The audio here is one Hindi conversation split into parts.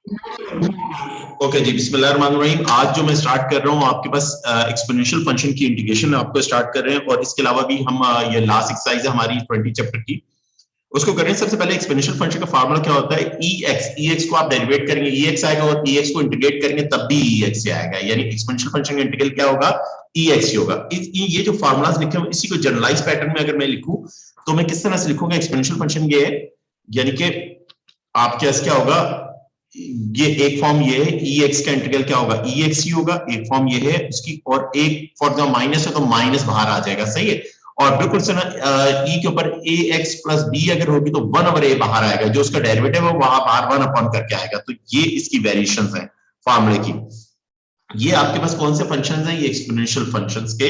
ओके जी, बिस्मिल्लाहिर्रहमानिर्रहीम। आज जो मैं स्टार्ट कर रहा हूँ आपके पास एक्सपोनेंशियल फंक्शन की इंटीग्रेशन आपको स्टार्ट कर रहे हैं, और इसके अलावा भी हम ये लास्ट एक्सरसाइज है हमारी 20 चैप्टर की, उसको करें। सबसे पहले एक्सपोनेंशियल फंक्शन का फार्मूला क्या होता है? ई एक्स को आप डेरिवेट करेंगे, ई एक्स आएगा, और ई एक्स को इंटीग्रेट करेंगे तब भी ई एक्स से आएगा, यानी एक्सपोनेंशियल फंक्शन का इंटीग्रल क्या होगा? ई एक्स ही होगा। ये जो फार्मूलाज लिखे हुए इसी को जनरलाइज पैटर्न में अगर मैं लिखूं तो मैं किस तरह से लिखूंगा? एक्सपोनेंशियल फंक्शन ये है, यानी कि आपके पास क्या होगा, ये एक फॉर्म ये है, ई एक्स का इंटीग्रल क्या होगा? ई एक्स ही होगा। एक फॉर्म ये है उसकी, और एक फॉर द माइनस है तो माइनस बाहर आ जाएगा, सही है। और बिल्कुल से ना ई के ऊपर ए एक्स प्लस बी अगर होगी तो 1/a बाहर आएगा, जो उसका डेरिवेटिव है वहां बाहर 1 अपॉन करके आएगा। तो ये इसकी वेरिएशंस हैं फार्मूले की। ये आपके पास कौन से फंक्शंस हैं? ये एक्सपोनेंशियल फंक्शंस के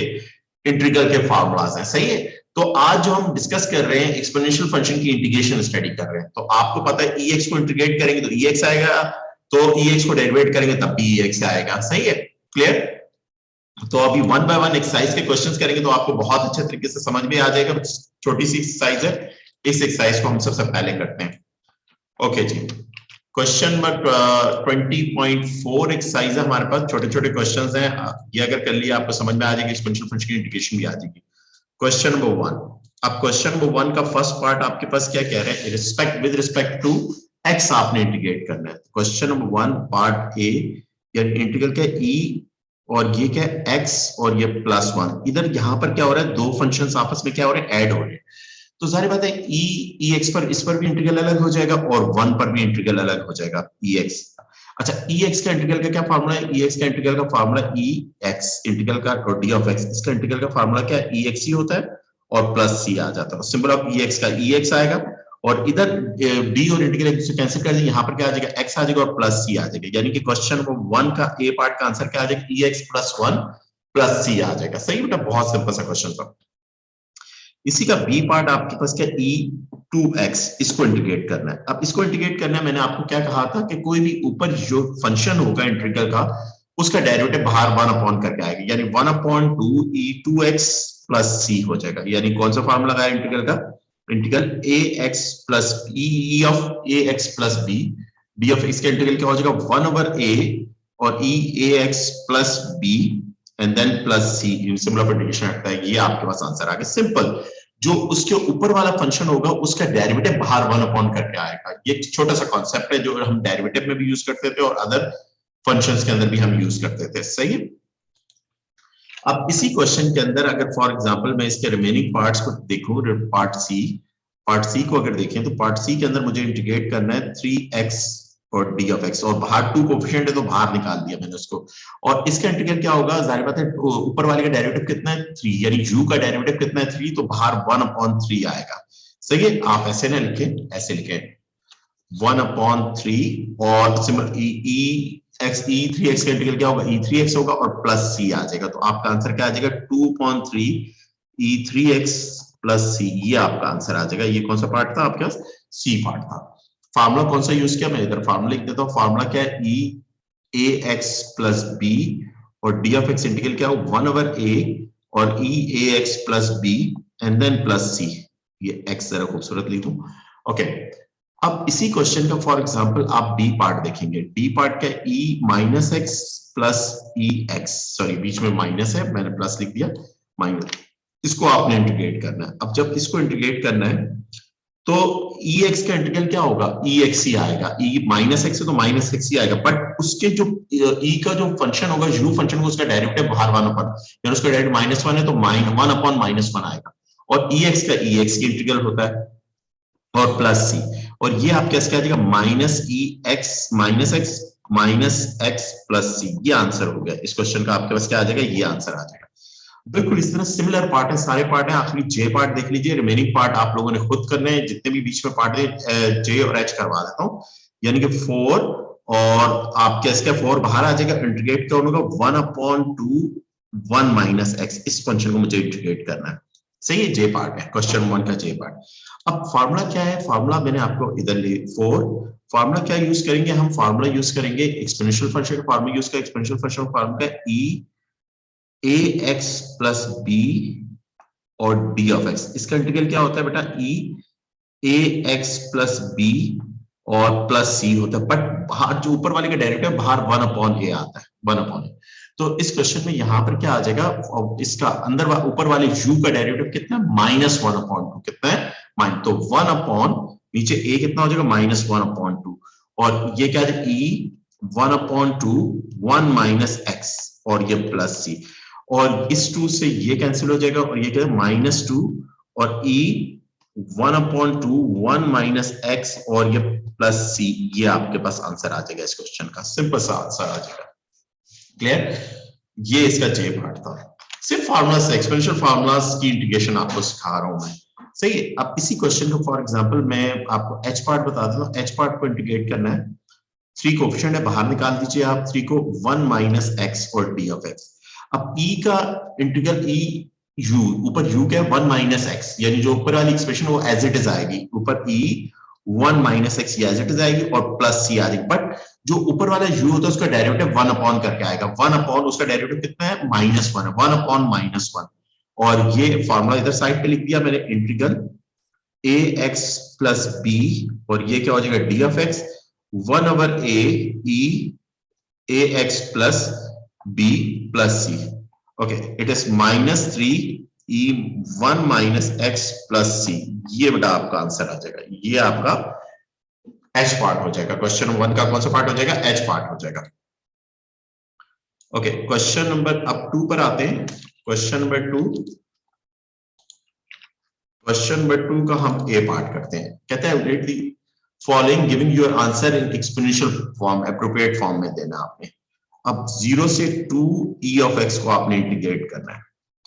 इंटीग्रल के फार्मूलाज हैं, सही है। तो आज जो हम डिस्कस कर रहे हैं एक्सपोनेंशियल फंक्शन की इंटीग्रेशन स्टडी कर रहे हैं। तो आपको पता है ई एक्स को इंटीग्रेट करेंगे तो ई एक्स आएगा, तो ई एक्स को डेरिवेट करेंगे तब भी ई एक्स आएगा, सही है, क्लियर। तो अभी 1 बाय 1 एक्सरसाइज के क्वेश्चंस करेंगे तो आपको बहुत अच्छे तरीके से समझ में आ जाएगा। छोटी सी एक्सरसाइज है, इस एक्सरसाइज को हम सबसे पहले करते हैं। ओके जी, क्वेश्चन नंबर 20.4 एक्सरसाइज है हमारे पास। छोटे छोटे क्वेश्चंस हैं, ये अगर कर लिया आपको समझ में आ जाएगी, एक्सपोनेंशियल फंक्शन की इंटीग्रेशन भी आ जाएगी। Question number 1। अब क्वेश्चन नंबर 1 का फर्स्ट पार्ट आपके पास क्या कह रहे हैं? विद रिस्पेक्ट टू एक्स आपने इंटीग्रेट करना है। क्वेश्चन नंबर 1 पार्ट ए, यानी इंटीग्रल क्या है? ई, और ये क्या है? एक्स, और ये +1। इधर यहां पर क्या हो रहा है? दो फंक्शंस आपस में क्या हो रहे हैं? ऐड हो रहे हैं। तो जाहिर बात है ई एक्स पर, इस पर भी इंटीग्रल अलग हो जाएगा, और 1 पर भी इंटीग्रल अलग हो जाएगा, ई एक्स। अच्छा, ई एक्स का इंटीग्रल का क्या फार्मूला है? ई एक्स का इंटीग्रल का फार्मूला ई एक्स इंटीग्रल का, और डी ऑफ एक्स, इसका इंटीग्रल का फार्मूला क्या है? ई एक्स ही होता है, और प्लस सी आ जाता है। सिंबल ऑफ ई एक्स का ई एक्स आएगा, और इधर बी और इंटीग्रल से कैंसिल कर देंगे, यहाँ पर क्या आ जाएगा? एक्स आ जाएगा और प्लस सी आ जाएगा, यानी कि क्वेश्चन नंबर 1 का ए पार्ट का आंसर क्या आ जाएगा? ई एक्स +1 प्लस सी आ जाएगा, सही बेटा, बहुत सिंपल सा क्वेश्चन था। इसी का बी पार्ट आपके पास क्या? e2x, इसको इंटीग्रेट करना है। अब इसको इंटीग्रेट करना है, मैंने आपको क्या कहा था कि कोई भी ऊपर जो फंक्शन होगा इंटीग्रल का, उसका डेरिवेटिव बाहर 1 अपॉन करके आएगा, यानी 1/2 e2x प्लस c हो जाएगा। यानी कौन सा फॉर्मूला लगाया इंटीग्रल का? Integral ax plus e of ax plus b, d of x का इंटीग्रल क्या हो जाएगा? 1/a और e ax plus b and then plus C, symbol of integration रखता है। ये आपके पास आंसर आ गया, सिंपल। जो उसके ऊपर वाला फंक्शन होगा उसका डेरिवेटिव बाहर 1 अपॉन करके आएगा। ये एक छोटा सा कॉन्सेप्ट है जो हम डेरिवेटिव में भी यूज करते थे और अदर फंक्शंस के अंदर भी हम यूज करते थे, सही है। अब इसी क्वेश्चन के अंदर अगर फॉर एग्जांपल मैं इसके रिमेनिंग पार्ट्स को देखूं, पार्ट सी को अगर देखें तो पार्ट सी के अंदर मुझे इंटीग्रेट करना है 3x और डी ऑफ एक्स, और बाहर 2 कोफिशिएंट है तो बाहर निकाल दिया मैंने उसको। और इसका इंटीग्रल क्या होगा? जाहिर बात है ऊपर वाले का डेरिवेटिव कितना है? 3, यानी u का डेरिवेटिव कितना है? 3, तो बाहर 1/3 आएगा, सही है। आप ऐसे ना लिखें, ऐसे लिखें 1/3, और सिंबल e3x का इंटीग्रल क्या होगा? e3x होगा, और प्लस c आ जाएगा। तो आपका आंसर क्या आ जाएगा? 2/3 e3x प्लस c, ये आपका आंसर आ जाएगा। ये कौन सा पार्ट था आपके पास? सी पार्ट था। फार्मूला कौन सा यूज किया? मैं इधर फार्मूला लिख देता हूँ। फार्मूला क्या है? e ax प्लस b, और d ऑफ x इंटीग्रल क्या हो? 1/a और e ax plus b and then plus c। ये x जरा खूबसूरत लिख दूं, ओके। अब इसी क्वेश्चन का फॉर एग्जांपल आप डी पार्ट देखेंगे। डी पार्ट क्या? e माइनस एक्स प्लस ई एक्स, सॉरी बीच में माइनस है, मैंने प्लस लिख दिया, माइनस। इसको आपने इंटीग्रेट करना है। अब जब इसको इंटीग्रेट करना है तो ई एक्स का इंटीग्रल क्या होगा? ई एक्स ही आएगा। ई माइनस एक्स है तो माइनस एक्स ही आएगा, बट उसके जो ई का जो फंक्शन होगा, यू फंक्शन होगा, उसका डेरिवेटिव बाहर 1 अपॉन, यानी उसका डेरिवेटिव -1 है तो 1/-1 आएगा। और ई एक्स का ई एक्स की इंटीग्रल होता है, और प्लस सी, और ये आपके क्या आ जाएगा? -x plus C. ये आंसर हो गया इस क्वेश्चन का। आपके पास क्या आ जाएगा? ये आंसर आ जाएगा। बिल्कुल इस तरह सिमिलर पार्ट है, सारे पार्ट है। आखिरी जे पार्ट देख लीजिए, रिमेनिंग पार्ट आप लोगों ने खुद करने हैं। जितने भी बीच में पार्ट है जे और एच करवा देता हूं, यानी कि 4, और आपके इसका 4 बाहर आ जाएगा, इंटीग्रेट क्या होगा? 1/2 1 माइनस एक्स, इस फंक्शन को मुझे इंटीग्रेट करना है, सही है। जे पार्ट है क्वेश्चन 1 का, जे पार्ट। अब फार्मूला क्या है? फार्मूला मैंने आपको इधर ले 4, फार्मूला क्या यूज करेंगे हम? फार्मूला यूज करेंगे एक्सपोनेंशियल फंक्शन का फार्मूला यूज करेंगे। एक्सपोनेंशियल फंक्शन का formula e ax plus b और d ऑफ x, इसका इंटीग्रल क्या होता है बेटा? e ax प्लस b और प्लस सी होता है, बट बाहर जो ऊपर वाले का डेरिवेटिव बाहर 1 अपॉन ए आता है, 1 अपॉन ए। तो इस क्वेश्चन में यहां पर क्या आ जाएगा, इसका अंदर ऊपर वाले u का डेरिवेटिव कितना है, -1 अपॉन 2, कितना है माइन, तो 1 अपॉन नीचे a कितना हो जाएगा, -1 अपॉन 2, और ये क्या है e 1 अपॉन 2 1 माइनस एक्स, और ये प्लस सी, और इस 2 से ये कैंसिल हो जाएगा, और ये क्या है -2 और e 1 अपॉन 2 1 माइनस एक्स, और ये प्लस सी, ये आपके पास आंसर आ जाएगा इस क्वेश्चन का, सिंपल सा आंसर आ जाएगा। क्लियर, ये इसका जे पार्ट था। सिर्फ फार्मूलास, एक्सपोनेंशियल फार्मूलास की इंटीग्रेशन आपको सिखा रहा हूं मैं, सही है। अब इसी क्वेश्चन को फॉर एग्जांपल मैं आपको एच पार्ट बता दूं, एच पार्ट को इंटीग्रेट करना है, 3 कोएफिशिएंट है, बाहर निकाल दीजिए आप 3 को, 1 माइनस एक्स और डी ऑफ एक्स। अब e का इंटीग्रल e u, ऊपर u क्या है 1 माइनस एक्स, यानी जो ऊपर वाली एक्सप्रेशन वो एज इट इज आएगी, ऊपर e 1 माइनस एक्स ये एज इट इज आएगी और प्लस सी आ जाएगी, बट जो ऊपर वाला u होता है उसका डेरिवेटिव 1 अपॉन करके आएगा, 1 अपॉन उसका डेरिवेटिव कितना है -1 है, 1 अपॉन -1, और ये फार्मूला इधर साइड पे लिख दिया मैंने, इंटीग्रल ax प्लस b, और ये क्या हो जाएगा d of x 1 over a e ax plus b plus c, okay, it is -3 e 1 minus x plus c, ये बेटा आपका आंसर आ जाएगा, ये आपका एच पार्ट हो जाएगा। क्वेश्चन 1 का कौन सा पार्ट हो जाएगा, एच पार्ट हो जाएगा। ओके, क्वेश्चन नंबर अब 2 पर आते हैं। क्वेश्चन नंबर 2, क्वेश्चन नंबर 2 का हम ए पार्ट करते हैं। कहता है right the following giving your answer in exponential form, appropriate form में देना आपने। अब 0 से 2 e ऑफ x को आपने इंटीग्रेट करना है,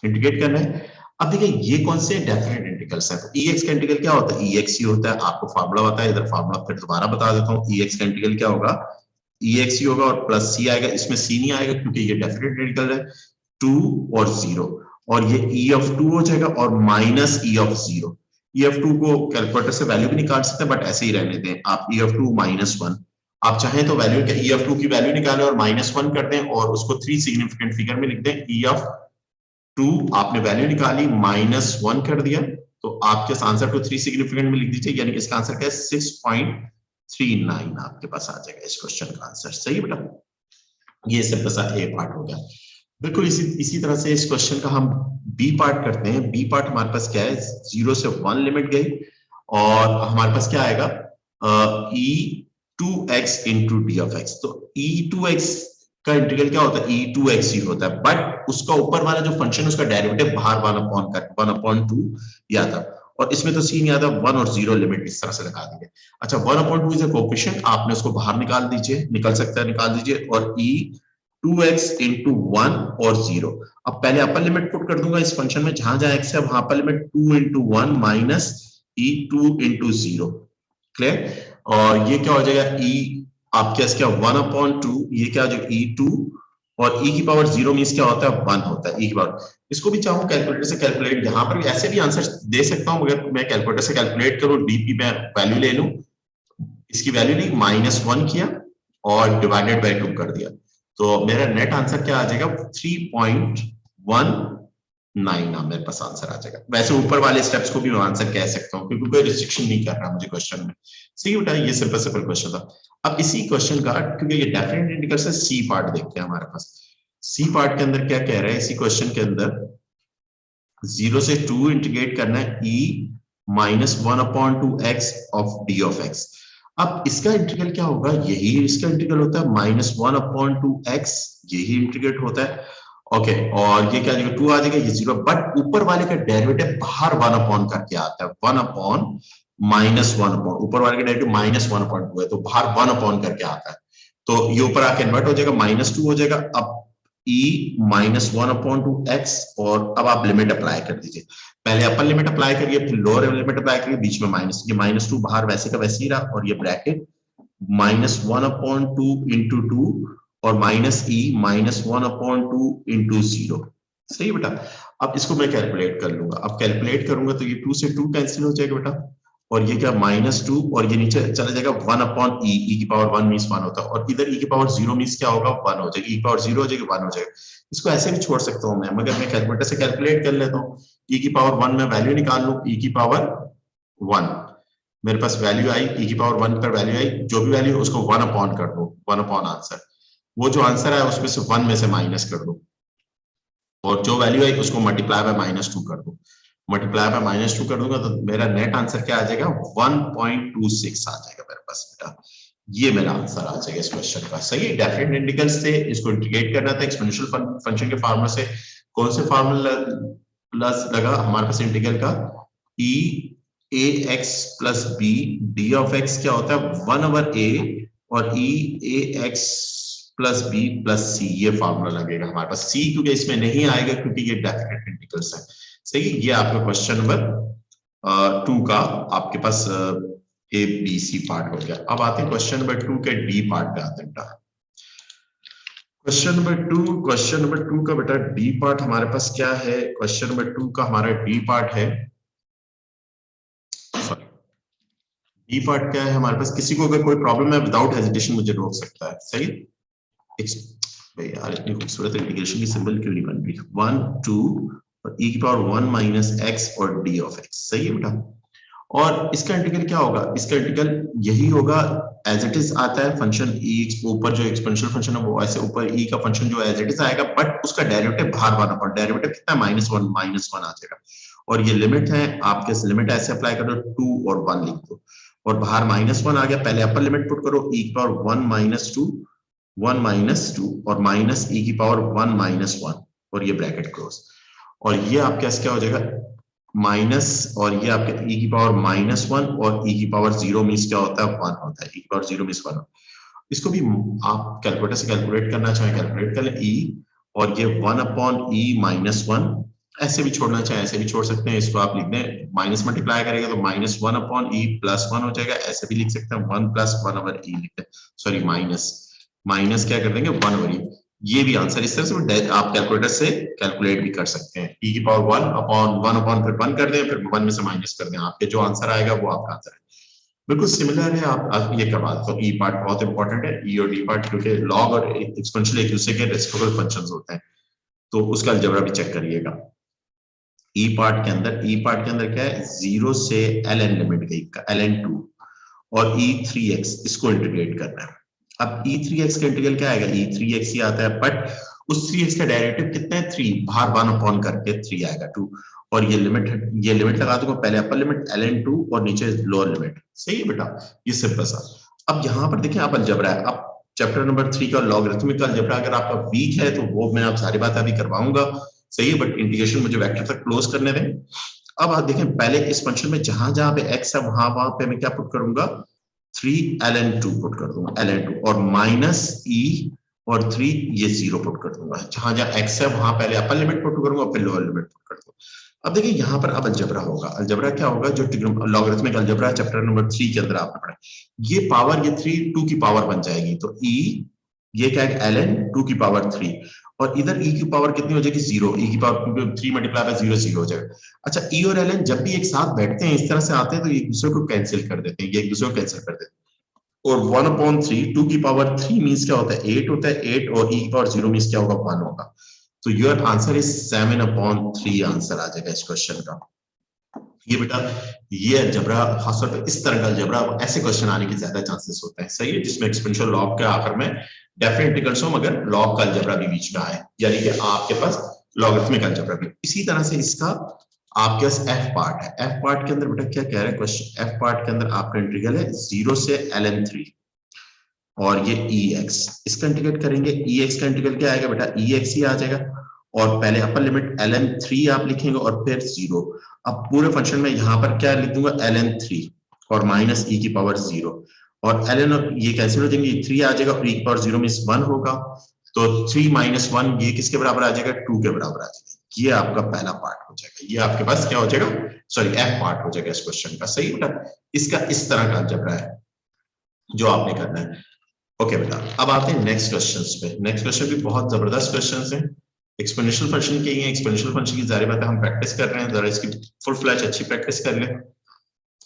इंटीग्रेट करना है। अब देखिए ये कौन से डेफिनेट इंटीग्रल्स हैं, तो ex का इंटीग्रल क्या होता है, ex ही होता है, आपको फार्मूला पता है, इधर फार्मूला फिर दोबारा बता देता हूं, ex का इंटीग्रल क्या होगा, ex ही होगा और प्लस c आएगा, इसमें c नहीं आएगा क्योंकि ये डेफिनेट इंटीग्रल है, 2 और 0, और ये e ऑफ 2 हो जाएगा और minus e of 0। e of 2 को कैलकुलेटर से वैल्यू भी निकाल सकते हैं, बट ऐसे ही रहने दें आप, e ऑफ 2 -1, आप चाहें तो वैल्यू क्या, e ऑफ 2 की वैल्यू निकालें और -1 कर दें और उसको 3 सिग्निफिकेंट फिगर में लिख दें, e ऑफ 2 आपने वैल्यू निकाली -1 कर दिया, तो आपके आंसर को 3 सिग्निफिकेंट में लिख दीजिए, यानी इसका आंसर क्या है 6.39 आपके पास आ जाएगा इस क्वेश्चन का आंसर, सही बेटा। ये सिंपल सा ए पार्ट हो गया। बिल्कुल इसी तरह से इस क्वेश्चन का हम बी पार्ट करते हैं। बी पार्ट हमारे पास क्या है, 0 से 1 लिमिट गई और हमारे पास क्या आएगा, e2x into D of x, तो e2x का इंटीग्रल क्या होता है, e2x ही होता है, बट उसका ऊपर वाला जो फंक्शन उसका डेरिवेटिव बाहर 1/2 ये आता है, और इसमें तो सी नहीं आता, 1 और 0 लिमिट इस तरह से लगा देंगे। अच्छा, 1/2 इज अ कोएफिशिएंट, आपने उसको बाहर निकाल दीजिए, निकल सकता है निकाल दीजिए, और e2x इंटू 1 और 0। अब पहले अपर लिमिट पुट कर दूंगा इस फंक्शन में, जहां जहां x है वहां upper limit 2 into 1 minus e2 into 0, clear, और ये क्या हो जाएगा, e आपके पास क्या 1/2, ये क्या हो जाएगा e2, और e की पावर 0 मींस क्या होता है 1 होता है, e की पावर। इसको भी चाहूं कैलकुलेटर से कैलकुलेट, यहां पर ऐसे भी आंसर दे सकता हूं, मगर मैं कैलकुलेटर से कैलकुलेट करूं, dp में वैल्यू ले लूं, इसकी वैल्यू नहीं -1 किया और डिवाइडेड बाय 2 कर दिया, तो मेरा नेट आंसर क्या आ जाएगा 3.19 मेरे पास आंसर आ जाएगा। वैसे ऊपर वाले स्टेप्स को भी मैं आंसर कह सकता हूं क्योंकि कोई रिस्ट्रिक्शन नहीं कर रहा मुझे क्वेश्चन में, सही बेटा, ये सिंपल क्वेश्चन था। अब इसी क्वेश्चन का, क्योंकि ये डेफिनेट इंटीग्रल से सी पार्ट देखते हैं हमारे पास, सी पार्ट के अंदर क्या कह रहा है, इसी क्वेश्चन के अंदर 0 से 2 इंटीग्रेट करना है e -1/2x of d of x। अब इसका इंटीग्रल क्या होगा, यही इसका इंटीग्रल होता है -1/2x, यही इंटीग्रेट होता है, ओके, और ये क्या 2 आ जाएगा, ये 0, बट ऊपर वाले का डेरिवेटिव बाहर 1 करके आता है, 1/-1, ऊपर वाले का डेरिवेटिव -1/2 है, तो बाहर 1 करके आता है, तो ये ऊपर आके कन्वर्ट हो जाएगा, -2 हो जाएगा। अब e -1/2x, और अब आप लिमिट अप्लाई कर दीजिए, पहले अपर लिमिट अप्लाई करिए फिर लोअर लिमिट अप्लाई करिए, बीच में माइनस, ये -2 बाहर वैसे का वैसे ही रहा, और ये ब्रैकेट -1/2 इंटू 2 और -e -1/2 इंटू 0, सही बेटा। अब इसको मैं कैलकुलेट कर लूंगा, अब कैलकुलेट करूंगा तो ये 2 से 2 कैंसिल हो जाएगा बेटा, और ये क्या -2 और ये नीचे चला जाएगा 1/e, e की पावर 1 मींस 1 होता है, और इधर e की पावर 0 मींस क्या होगा 1 हो जाएगा, e की पावर 0 हो जाएगी 1 हो जाएगा। इसको ऐसे भी छोड़ सकता हूं मैं, मगर मैं कैलकुलेटर से कैलकुलेट कर लेता हूं, e की पावर 1 में वैल्यू निकाल लूं, e की पावर 1, मेरे पास वैल्यू आई e की पावर 1 पर वैल्यू आई, जो भी वैल्यू उसको 1 अपॉन कर दो, 1 अपॉन आंसर, वो जो आंसर है उसमें से 1 में से माइनस कर दो, और जो वैल्यू आई उसको मल्टीप्लाई बाय -2 कर दो, मल्टीप्लाई बाय -2 कर दूंगा तो मेरा नेट आंसर क्या आ जाएगा 1.26 आ जाएगा मेरे पास बेटा। ये मेरा आंसर आ जाएगा इस क्वेश्चन का। सही है, डेफिनेट इंटीग्रल से इसको इंटीग्रेट करना था एक्सपोनेंशियल फंक्शन के फार्मूला से। कौन से फार्मूला लगा हमारे पास इंटीग्रल का, e ax plus b d of x क्या होता है 1/a और e ax plus B plus C, ये फार्मूला लगेगा हमारे पास। सी क्योंकि इसमें नहीं आएगा क्योंकि ये डेफिनेट इंटीग्रल्स है। सही, ये आपका क्वेश्चन नंबर 2 का आपके पास ए बी सी पार्ट हो गया। अब आते हैं क्वेश्चन नंबर 2 के डी पार्ट पे आते हैं। क्वेश्चन नंबर 2 का बेटा डी पार्ट हमारे पास क्या है, क्वेश्चन नंबर 2 का हमारा डी पार्ट है, डी पार्ट क्या है हमारे पास, किसी को अगर कोई प्रॉब्लम है विदाउट हेजिटेशन मुझे रोक सकता है। सही, यार इतनी खूबसूरत इंटीग्रेशन की सिंबल क्यों नहीं बन रही, 1 2 और e की पावर 1 माइनस x और d ऑफ x। सही है बेटा, और इसका इंटीग्रल क्या होगा, इसका इंटीग्रल यही होगा एज इट इज आता है फंक्शन e ऊपर जो एक्सपोनेंशियल फंक्शन है वो ऐसे ऊपर e का फंक्शन जो एज इट इज आएगा, बट उसका डेरिवेटिव बाहर आना पड़ेगा। डेरिवेटिव कितना है -1 आ जाएगा, और ये लिमिट है आपके, लिमिट ऐसे अप्लाई कर दो 2 और 1 लिख दो, और बाहर -1 आ गया, पहले अपर लिमिट पुट करो e की पावर 1 -2 और माइनस e की पावर 1 -1 और ये ब्रैकेट क्लोज, और ये आपके क्या हो जाएगा माइनस, और ये आपके e की पावर -1 और e की पावर 0 मीन्स क्या होता है 1 होता है, e की पावर 0 मीन्स 1। इसको भी आप कैलकुलेटर से कैलकुलेट करना चाहें कैलकुलेट कर लें, e और ये 1/e-1, ऐसे भी छोड़ना चाहे ऐसे भी छोड़ सकते हैं, इसको आप लिख दें माइनस मल्टीप्लाई करेंगे तो -1/e +1 हो जाएगा, ऐसे भी लिख सकते हैं 1 + 1/e लिख दें, सॉरी माइनस क्या कर देंगे 1/e। ये भी आंसर इस तरह से आप कैलकुलेटर से कैलकुलेट भी कर सकते हैं, e की पावर 1/1 फिर 1 कर दें, फिर 1 में से माइनस कर दें, आपके जो आंसर आएगा वो आपका आंसर है। बिल्कुल सिमिलर है, आप ये करवा दो। ई पार्ट बहुत इंपॉर्टेंट है, ई और डी पार्ट, क्योंकि लॉग और एक्सपोनेंशियल एक दूसरे के रेसिप्रोकल फंक्शंस होते हैं, तो उसका अलजेब्रा भी चेक करिएगा। ई पार्ट के अंदर क्या है 0 से ln लिमिट गई, ln2 और e3x इसको इंटीग्रेट करना है। अब e3x का इंटीग्रल क्या आएगा, e3x ही आता है, बट उस 3x का डेरिवेटिव कितना है 3, बाहर 1 अपॉन करके 3 आएगा 2, और ये लिमिट लगा दूंगा, पहले अपर लिमिट ln2 और नीचे लोअर लिमिट। सही है बेटा, ये सिंपल सा। अब यहाँ पर देखिए आप अलजेब्रा है, अब चैप्टर नंबर 3 का लॉगरिथमिक का अलजेब्रा अगर आपका वीक है तो वो मैं आप सारी बात अभी करवाऊंगा। सही है, बट इंटीग्रेशन मुझे वेक्टर तक क्लोज करने दें। अब आप देखें पहले इस फंक्शन में जहां जहां पे x है वहां पे मैं क्या पुट करूंगा 3 ln2 पुट कर दूंगा, ln2 और माइनस e और 3 ये 0 पुट कर दूंगा, जहां जहां x है वहां पहले अपर लिमिट पुट करूंगा फिर लोअर लिमिट पुट कर दूंगा। अब देखिए यहाँ पर अब अलजेब्रा होगा, अलजेब्रा क्या होगा जो लॉगरिथमिक अलजेब्रा चैप्टर नंबर 3 के अंदर आपने पढ़ा, ये पावर ये 3 2 की पावर बन जाएगी, तो e ये क्या है ln 2 की पावर 3, और इधर e की पावर कितनी हो जाएगी 0, e की पावर 3 मल्टीप्लाई बाय 0 0 हो जाएगा। अच्छा e और ln जब भी एक साथ बैठते हैं इस तरह से आते हैं तो एक दूसरे को कैंसिल कर देते हैं, ये एक दूसरे को कैंसिल कर देते हैं, और 1/3 2 की पावर 3 मींस क्या होता है 8 होता है, 8 और e की पावर 0 मींस क्या होगा 1 होगा, तो योर आंसर इज 7/3 आंसर आ जाएगा इस क्वेश्चन का। ये बेटा ये अलजेब्रा खासतौर पर इस तरह का अलजेब्रा ऐसे क्वेश्चन आने के ज्यादा चांसेस होते हैं। सही है, जिसमें एक्सपोनेंशियल लॉग के आखिर में डेफिनेट इंटीग्रल्स हो मगर लॉग का अलजेब्रा भी बीच में आए, यानी कि आपके पास लॉगरिथमिक अलजेब्रा भी। इसी तरह से इसका आपके पास एफ पार्ट है, एफ पार्ट के अंदर बेटा क्या कह रहा है क्वेश्चन, एफ पार्ट के अंदर आपका इंटीग्रल है 0 से ln3 और ये ex, इसका इंटीग्रेट करेंगे, ex का इंटीग्रल क्या आएगा बेटा ex ही आ जाएगा, और पहले अपर लिमिट ln3 आप लिखेंगे और फिर 0। अब पूरे फंक्शन में यहाँ पर क्या लिख दूंगा ln3 और माइनस e की पावर 0, और ln और ये कैंसिल हो जाएंगे, 3 आ जाएगा और e की पावर 0 मींस 1 होगा, तो 3 - 1 ये किसके बराबर आ जाएगा 2 के बराबर आ जाएगा। ये आपका पहला पार्ट हो जाएगा, ये आपके पास क्या हो जाएगा सॉरी एफ पार्ट हो जाएगा इस क्वेश्चन का। सही बेटा, इसका इस तरह का अलजेब्रा है जो आपने करना है। ओके बेटा, अब आते हैं नेक्स्ट क्वेश्चंस पे। नेक्स्ट क्वेश्चन भी बहुत जबरदस्त क्वेश्चंस हैं, एक्सपोनेंशियल फंक्शन के ही हैं, एक्सपोनेंशियल फंक्शन की जारी बात है हम प्रैक्टिस कर रहे हैं, जरा इसकी फुल फ्लैश अच्छी प्रैक्टिस कर लें।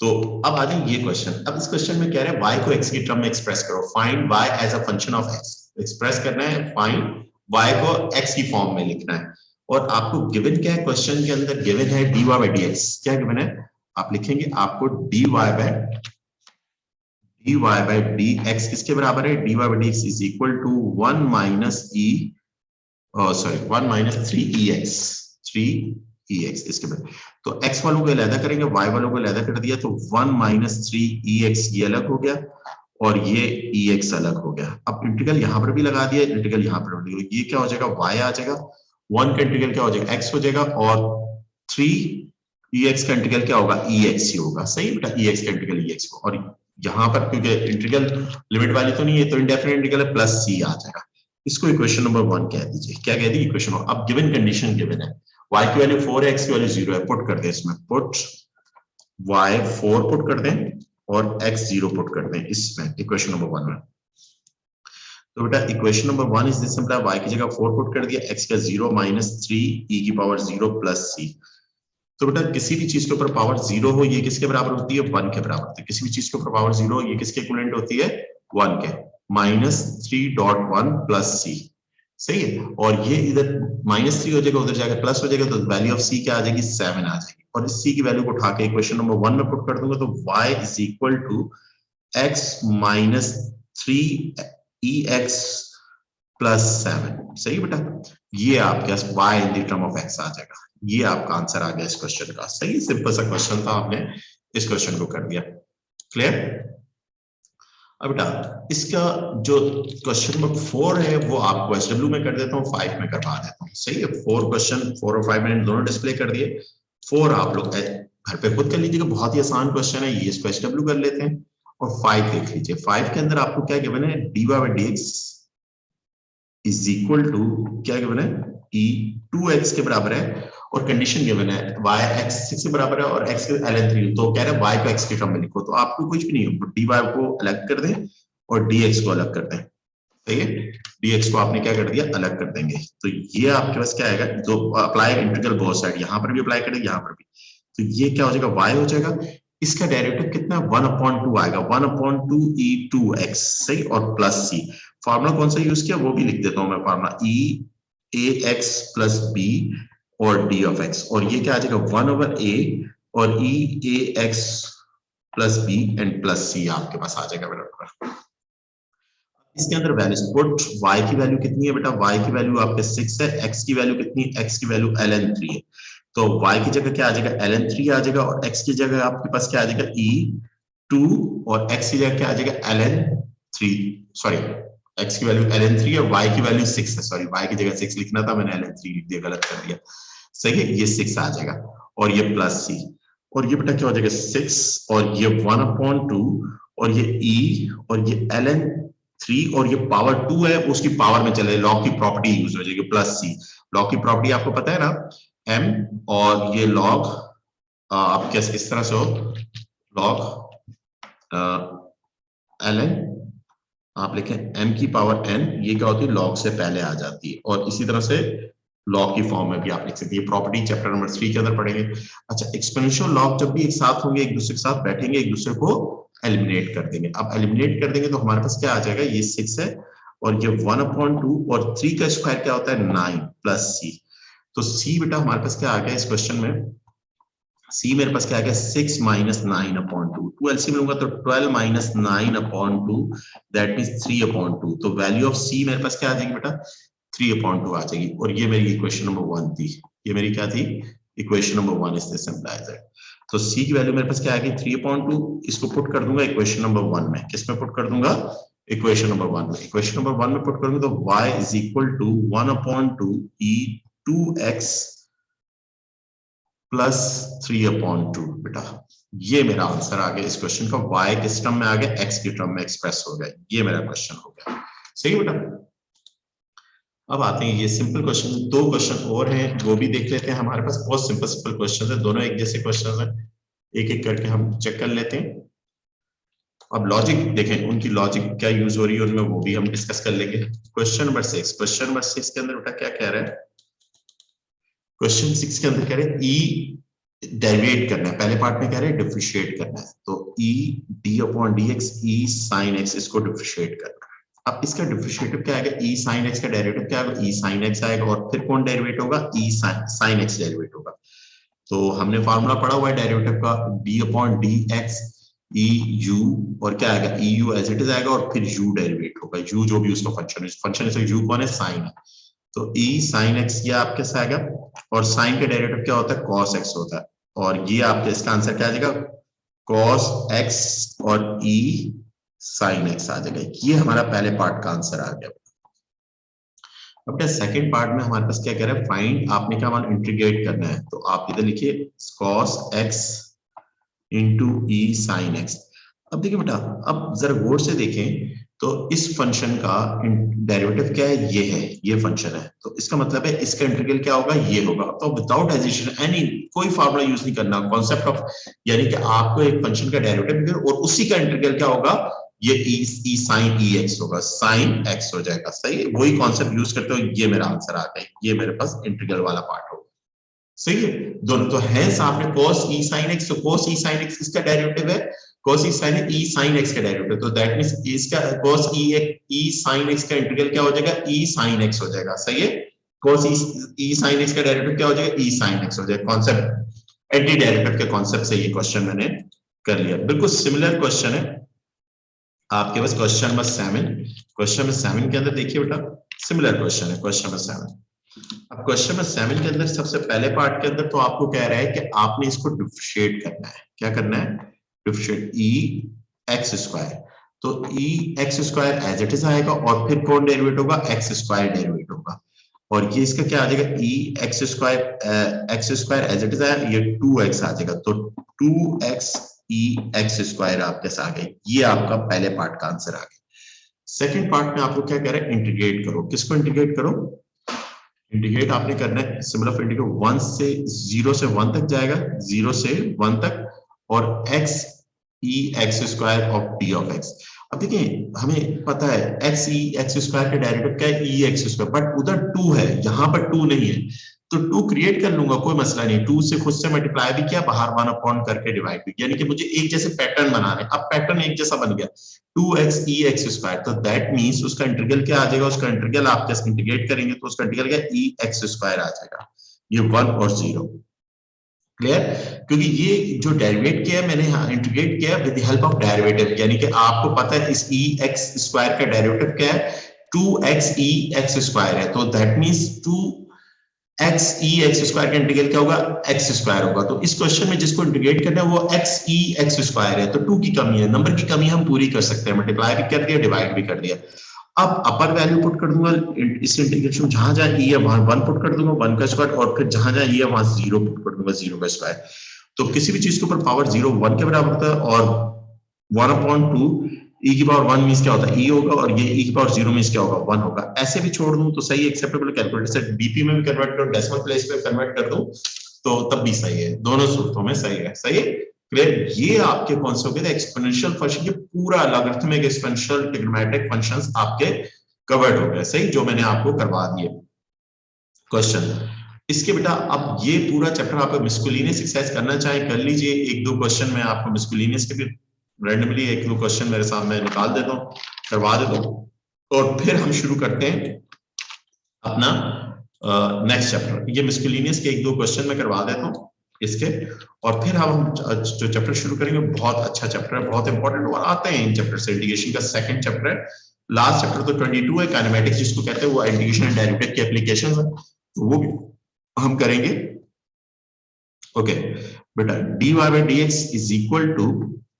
तो अब आ जाए ये क्वेश्चन, अब इस क्वेश्चन में कह रहे हैं y को x की टर्म में एक्सप्रेस करो, find y as a function of x, express करना है, फाइंड y को x की फॉर्म में लिखना है, और आपको गिवन क्या है क्वेश्चन के अंदर, गिवन है dy by dx, क्या गिवन है आप लिखेंगे आपको dy by dy by D X किसके बराबर है, dy by D X is equal to 1 minus E, sorry 1 minus 3ex, 3ex इसके बाद। तो x वालों को अलग करेंगे, y वालों को अलग कर दिया, तो 1 माइनस 3ex ये अलग हो गया और ये ex अलग हो गया। अब इंटीग्रल यहां पर भी लगा दिया, इंटीग्रल यहां पर भी, ये क्या हो जाएगा, y आ जाएगा, 1 का इंटीग्रल क्या हो जाएगा, x हो जाएगा, और 3ex का इंटीग्रल क्या होगा, ex ही होगा। सही बेटा, ex का इंटीग्रल ex को, और यहां पर क्योंकि इंटीग्रल लिमिट वाली तो नहीं है, तो इंडेफिनिट इंटीग्रल है, प्लस c आ जाएगा। इसको इक्वेशन नंबर 1 कह दीजिए। क्या कह दी, इक्वेशन। अब गिवन कंडीशन गिवन है, y की वैल्यू 4 है, x की वैल्यू 0 है, पुट कर दें इसमें, पुट y 4 पुट कर दें और x 0 पुट कर दें इसमें, इक्वेशन नंबर 1 में। तो बेटा equation number 1 is this simple, y की जगह 4 पुट कर दिया, x का 0 माइनस 3 e की पावर 0 प्लस c। तो बेटा किसी भी चीज के ऊपर पावर 0 हो, ये किसके बराबर होती है, 1 के बराबर होती है। किसी भी चीज के ऊपर पावर 0 हो, ये किसके इक्विवेलेंट होती है, 1 के, माइनस 3.1 प्लस c। सही है, और ये इधर माइनस 3 हो जाएगा, उधर जाकर प्लस हो जाएगा, तो वैल्यू ऑफ c क्या आ जाएगी, 7 आ जाएगी। और इस c की वैल्यू को उठा के इक्वेशन नंबर 1 में पुट कर दूंगा, तो y is equal to x minus 3ex plus 7। सही बेटा, ये आपके पास y in the term of x आ जाएगा। ये आपका आंसर आ गया इस क्वेश्चन का। सही, सिंपल सा क्वेश्चन था, आपने इस क्वेश्चन को कर दिया। क्लियर। अब बेटा इसका जो क्वेश्चन नंबर 4 है वो आपको एसडब्ल्यू में कर देता हूँ, 5 में करवा देता हूँ। सही है, 4 क्वेश्चन 4 और 5 मैंने दोनों डिस्प्ले कर दिए। 4 आप लोग घर पे खुद कर लीजिएगा, बहुत ही आसान क्वेश्चन है ये, इसको एसडब्ल्यू कर लेते हैं। और 5 देख लीजिए, 5 के अंदर आपको क्या गिवन है, dy by dx is equal to क्या गिवन है, e 2x के बराबर है, और कंडीशन गिवन है y x 6 के बराबर है और x के ln 3, तो कह रहे हैं y को x के टर्म में लिखो। तो आपको कुछ भी नहीं है, dy को अलग कर दें और dx को अलग कर दें। सही है, dx को आपने क्या कर दिया, अलग कर देंगे। तो ये आपके पास क्या आएगा, जो अप्लाई इंटीग्रल बोथ साइड, यहां पर भी अप्लाई करेंगे, यहां पर भी, तो ये क्या हो जाएगा, y हो जाएगा। इसका डेरिवेटिव कितना, 1/2 आएगा, 1/2 e2x। सही, और प्लस c। फार्मूला कौन सा यूज किया वो भी लिख देता हूं मैं, formula e ax plus b और d ऑफ x, और ये क्या आ जाएगा, 1/a और e ax plus b and plus c आपके पास आ जाएगा बेटा। इसके अंदर वैल्यूज पुट, y की वैल्यू कितनी है बेटा, y की वैल्यू आपके 6 है, x की वैल्यू कितनी है, x की वैल्यू ln 3 है, तो y की जगह क्या आ जाएगा, ln 3 आ जाएगा, और x की जगह आपके पास क्या आ जाएगा, e2, और x की जगह क्या आ जाएगा, ln 3, सॉरी x की वैल्यू ln 3 है, y की वैल्यू 6 है, सॉरी y की जगह 6 लिखना था, मैंने ln 3 लिख दिया, गलत कर दिया। सही है, ये 6 आ जाएगा, और ये प्लस c, और ये बेटा क्या हो जाएगा 6, और ये 1/2, और ये e, और ये ln 3, और ये पावर 2 है, उसकी पावर में चले, लॉग की प्रॉपर्टी यूज हो जाएगी, प्लस c। लॉग की प्रॉपर्टी आपको पता है ना, m, और ये लॉग आप कैसे इस तरह से हो, लॉग ln, आप लिखें m की पावर n, ये क्या होती है, लॉग से पहले आ जाती है, और इसी तरह से लॉग की फॉर्म में भी आप लिख सकते हैं। प्रॉपर्टी चैप्टर नंबर 3 के अंदर पढ़ेंगे। अच्छा, एक्सपोनेंशियल लॉग जब भी एक साथ होंगे, एक दूसरे के साथ बैठेंगे, एक दूसरे को एलिमिनेट कर देंगे। अब एलिमिनेट कर देंगे तो हमारे पास क्या आ जाएगा, ये 6 है, और ये 1/2, और 3 का स्क्वायर क्या होता है, 9 प्लस c। तो c बेटा हमारे पास क्या आ गया इस क्वेश्चन में, c मेरे पास क्या आ गया, 6 माइनस 9/2, 2 एलसीएम लूंगा तो 12 माइनस 9/2, दैट मींस 3/2। तो वैल्यू ऑफ c मेरे पास क्या आ जाएगी बेटा, 3/2 आ जाएगी, और ये मेरी इक्वेशन नंबर 1 थी। ये मेरी क्या थी, equation number 1 is this implies है। तो c की वैल्यू मेरे पास क्या आ गई, 3/2, इसको पुट कर दूंगा इक्वेशन नंबर 1 में। किस में पुट कर दूंगा, इक्वेशन नंबर 1 में। इक्वेशन नंबर 1 में पुट करूंगा तो y is equal to 1/2 e2x plus 3/2 बेटा। ये मेरा आंसर आ गया इस क्वेश्चन का, y किस टर्म में आ गया, x की टर्म में एक्सप्रेस हो गया, ये मेरा क्वेश्चन हो गया। सही है बेटा। अब आते हैं ये सिंपल क्वेश्चन, 2 क्वेश्चन और हैं वो भी देख लेते हैं। हमारे पास बहुत सिंपल सिंपल क्वेश्चन है, दोनों एक जैसे क्वेश्चन है, एक एक करके हम चेक कर लेते हैं। अब लॉजिक देखें, उनकी लॉजिक क्या यूज हो रही है उनमें, वो भी हम डिस्कस कर लेंगे। क्वेश्चन नंबर 6, क्वेश्चन नंबर 6 के अंदर बेटा क्या कह रहा है, क्वेश्चन 6 के अंदर कह रहे हैं ई डेरिवेट करना है, पहले पार्ट में कह रहे हैं डिफरेंशिएट करना है, तो ई d/dx e sin x इसको डिफरेंशिएट करना है। अब इसका डिफरेंशिएटिव क्या आएगा, e sin x का डेरिवेटिव क्या आएगा, e sin x आएगा, और फिर कौन डेरिवेट होगा, e sin x डेरिवेट होगा। तो हमने फार्मूला पढ़ा हुआ है डेरिवेटिव का, d/dx ई यू और क्या आएगा E U as it is आएगा और फिर यू डेरिवेट होगा, यू जो भी उसका फंक्शन है, यू कौन है साइन है, तो ई साइन एक्स ये आपके साथ आएगा और साइन का डेरिवेटिव क्या होता है कॉस एक्स होता है और ये आपके इसका आंसर क्या आ जाएगा कॉस एक्स और ई साइन एक्स आ जाएगा। ये हमारा पहले पार्ट का आंसर आ गया। अब सेकंड पार्ट में हमारे पास क्या कह रहा है फाइंड, आपने क्या मान इंटीग्रेट करना है, तो आप इधर लिखिए cos x इंटू ई साइन एक्स। अब देखिए बेटा, अब जरा गौर से देखें तो इस फंक्शन का डेरिवेटिव क्या है, ये फंक्शन है, तो इसका मतलब है इसका इंटीग्रल क्या होगा, ये होगा। तो विदाउट हेजिटेशन एनी कोई फार्मूला यूज नहीं करना, कॉन्सेप्ट ऑफ यानी कि आपको एक फंक्शन का डेरिवेटिव और उसी का इंटीग्रल क्या होगा, ये ई साइन ई एक्स होगा, साइन एक्स हो जाएगा। सही है, वही कॉन्सेप्ट यूज करते हो, ये मेरा आंसर आ गया, ये मेरे पास इंटीग्रल वाला पार्ट होगा। सही है दोनों, तो है आपने cos e sin x, तो cos e sin x किसका डेरिवेटिव है, cos e sin e sin x का डेरिवेटिव, तो दैट मींस इसका cos e sin x का इंटीग्रल क्या हो जाएगा, e sin x हो जाएगा। सही है, cos e sin x का डेरिवेटिव क्या हो जाएगा, e sin x हो जाएगा। कॉन्सेप्ट एंटी डेरिवेटिव के कॉन्सेप्ट से ये क्वेश्चन मैंने कर लिया। बिल्कुल सिमिलर क्वेश्चन है आपके पास क्वेश्चन नंबर 7। क्वेश्चन नंबर 7 के अंदर देखिए बेटा, सिमिलर क्वेश्चन है क्वेश्चन नंबर 7। अब क्वेश्चन नंबर 7 के अंदर सबसे पहले पार्ट के अंदर तो आपको कह रहा है कि आपने इसको डिफरेंशिएट करना है। क्या करना है, डिफरेंशिएट ई एक्स स्क्वायर, तो E X square as it is आएगा और फिर कौन डेरिवेट होगा, एक्स स्क्वायर डेरिवेट होगा और ये इसका क्या आ जाएगा, E X square as it is आया, ये 2x आ जाएगा, तो 2x ई एक्स स्क्वायर आपके साथ आ गए। ये आपका पहले पार्ट का आंसर आ गया। सेकंड पार्ट में आपको क्या कह रहा है, इंटीग्रेट करो। किसको इंटीग्रेट करो, इंटीग्रेट आपने करना है सिंबल ऑफ इंटीग्रेट 1 से 0 से 1 तक जाएगा, 0 से 1 तक और x e x square of d of x। अब देखिए हमें पता है x e x स्क्वायर का डेरिवेटिव क्या है, e x स्क्वायर, बट उधर 2 है, यहाँ पर 2 नहीं है, तो 2 क्रिएट कर लूंगा, कोई मसला नहीं। 2 से खुद से मल्टीप्लाई भी किया, बाहर 1 अपॉन करके डिवाइड भी किया, यानी कि मुझे एक जैसे पैटर्न बनाना है। अब पैटर्न एक जैसा बन गया 2x e x स्क्वायर, तो दैट मींस उसका इंटीग्रल क्या आ जाएगा, उसका इंटीग्रल आप जैसे इंटीग्रेट करेंगे तो उसका इंटीग्रल क्या e x स्क्वायर आ जाएगा, ये 1 और 0। क्लियर, क्योंकि ये जो डेरिवेट किया है मैंने यहाँ इंटीग्रेट किया with the help of derivative, यानी कि आपको पता है इस e x स्क्वायर का डेरिवेटिव क्या है, 2x e x स्क्वायर है, तो that means 2x e x square का इंटीग्रल क्या होगा, x स्क्वायर होगा। तो इस क्वेश्चन में जिसको इंटीग्रेट करना है वो x e x स्क्वायर है, तो 2 की कमी है, नंबर की कमी हम पूरी कर सकते हैं, मल्टीप्लाई भी कर दिया, डिवाइड भी कर दिया। अब अपर वैल्यू पुट कर दूंगा इस इंटीग्रेशन में, जहां जहां ई है वहां 1 पुट कर दूंगा, 1 का स्क्वायर, और फिर जहां जहां ई है वहां 0 पुट कर दूंगा, 0 का स्क्वायर। तो किसी भी चीज के ऊपर पावर 0 1 के बराबर होता है और 1/2 ई की पावर 1 मींस क्या होता है, ई होगा, और ये ई की पावर 0 मींस क्या होगा, 1 होगा। ऐसे भी छोड़ दूं तो सही, एक्सेप्टेबल कैलकुलेटर से डीपी में भी कन्वर्ट करो, डेसिमल प्लेस में कन्वर्ट कर दूं तो तब भी सही है, दोनों सूत्रों में सही है। सही है, क्लियर। ये आपके कौन से हो गए, एक्सपोनेंशियल फंक्शन, ये पूरा लॉगरिथमिक एक्सपोनेंशियल ट्रिग्नोमेट्रिक फंक्शंस आपके कवर्ड हो गए। सही, जो मैंने आपको करवा दिए क्वेश्चन। इसके बेटा अब ये पूरा चैप्टर आप मिस्कुलिनियस एक्सरसाइज करना चाहें कर लीजिए, एक दो क्वेश्चन मैं आपको मिस्कुलिनियस के भी रैंडमली एक दो क्वेश्चन मेरे सामने निकाल देता हूँ, करवा देता हूँ, और फिर हम शुरू करते हैं अपना नेक्स्ट चैप्टर। ये मिस्कुलिनियस के एक दो क्वेश्चन मैं करवा देता हूँ इसके, और फिर हम जो चैप्टर शुरू करेंगे बहुत अच्छा चैप्टर है, बहुत इंपॉर्टेंट, और आते हैं इन चैप्टर से। इंटीग्रेशन का सेकंड चैप्टर है, लास्ट चैप्टर तो 22 है, काइनेमेटिक्स जिसको कहते हैं, वो इंटीग्रेशन एंड डेरिवेटिव की एप्लीकेशंस है, तो वो भी हम करेंगे। ओके बेटा, dy by dx is equal to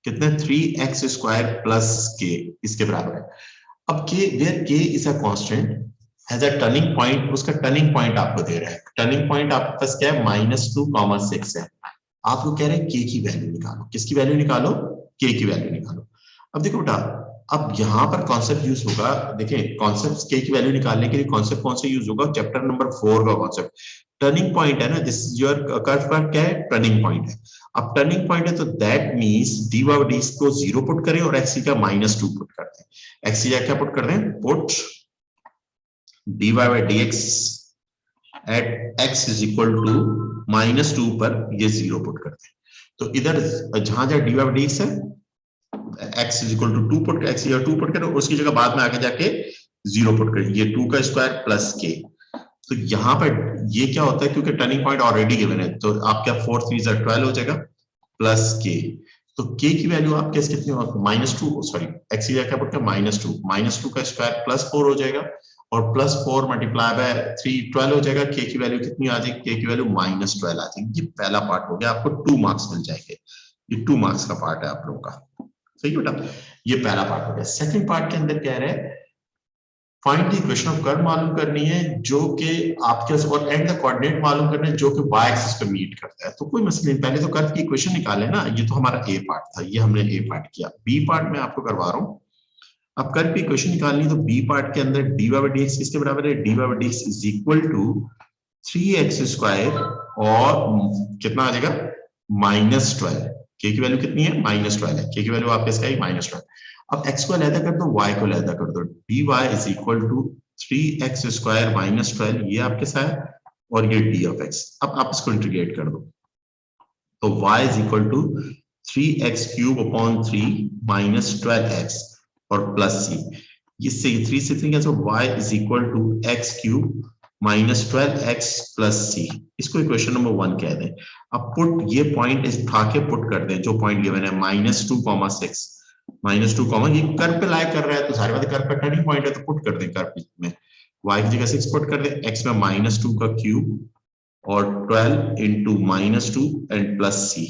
कितना, 3x स्क्वायर प्लस k, इसके बराबर है। अब k where k is a constant has a turning point, उसका टर्निंग पॉइंट आपको दे रहा है, टर्निंग पॉइंट आपके पास क्या है, -2, 6 है। आपको कह रहे हैं k की वैल्यू निकालो, किसकी वैल्यू निकालो, k की वैल्यू निकालो। अब देखो बेटा, अब यहां पर कॉन्सेप्ट यूज होगा, देखिए कॉन्सेप्ट k की वैल्यू निकालने के लिए कॉन्सेप्ट कौन सा यूज होगा, चैप्टर नंबर 4 का कॉन्सेप्ट, टर्निंग पॉइंट है ना, दिस इज योर कर्व का क्या है, टर्निंग पॉइंट है। अब टर्निंग पॉइंट है तो that means dy by dx को 0 पुट करें और x का -2 पुट करते हैं। x क्या पुट कर रहे हैं, put dy by dx at x is equal to -2 पर ये 0 पुट करते हैं। तो इधर जहां जहां dy by dx है x is equal to 2 put, x या 2 पुट करो, उसकी जगह बाद में आके जाके 0 पुट करें, ये 2 का स्क्वायर प्लस k। तो यहाँ पर ये क्या होता है, क्योंकि टर्निंग पॉइंट ऑलरेडी गिवन है, तो आपका 4 3 12 हो जाएगा प्लस k। तो k की वैल्यू आपके कितनी होगी -2, सॉरी x की जगह क्या पुट कर -2 का स्क्वायर +4 हो जाएगा और +4 मल्टीप्लाई बाय 3 12 हो जाएगा। k की वैल्यू कितनी आ जाएगी, k की वैल्यू -12 आ जाएगी। ये पहला पार्ट हो गया, आपको 2 मार्क्स मिल जाएंगे। ये 2 मार्क्स का पार्ट है आप लोगों का, सही है बेटा। ये पहला पार्ट हो गया। सेकंड पार्ट के अंदर कह रहे हैं find the equation of curve मालूम करनी है जो कि आपके और एंड द कोऑर्डिनेट मालूम करना है जो कि y एक्सिस पे मीट करता है। तो कोई मसला नहीं, पहले तो कर्व की इक्वेशन निकाले ना। ये तो हमारा ए पार्ट था, ये हमने ए पार्ट किया। बी पार्ट में आपको करवा रहा हूं। अब कर्व की इक्वेशन निकालनी, तो बी पार्ट के अंदर dy बाई dx किसके बराबर है, dy by dx is equal to 3x square और कितना आ जाएगा -12। k की वैल्यू कितनी है, -12 है। k की वैल्यू आपके इसका -12। अब x को अलग कर दो, y को अलग कर दो। dy is equal to 3x square -12, ये आपके साथ है, और ये d ऑफ x। अब आप इसको इंटीग्रेट कर दो, तो y is equal to 3x cube upon 3 -12x और प्लस c। इससे 3 से 3 कैसे, y is equal to x cube -12x plus c। इसको इक्वेशन नंबर 1 कह दें। अब पुट ये पॉइंट उठा के पुट कर दें जो पॉइंट गिवन है -2,6 -2, ये कर्व पे लाई कर रहा है तो सारी बात कर्व का टर्निंग पॉइंट है, तो पुट कर दें कर्व में। y की जगह 6 पुट कर दें, x में -2 का क्यूब और 12 इंटू -2 एंड प्लस c।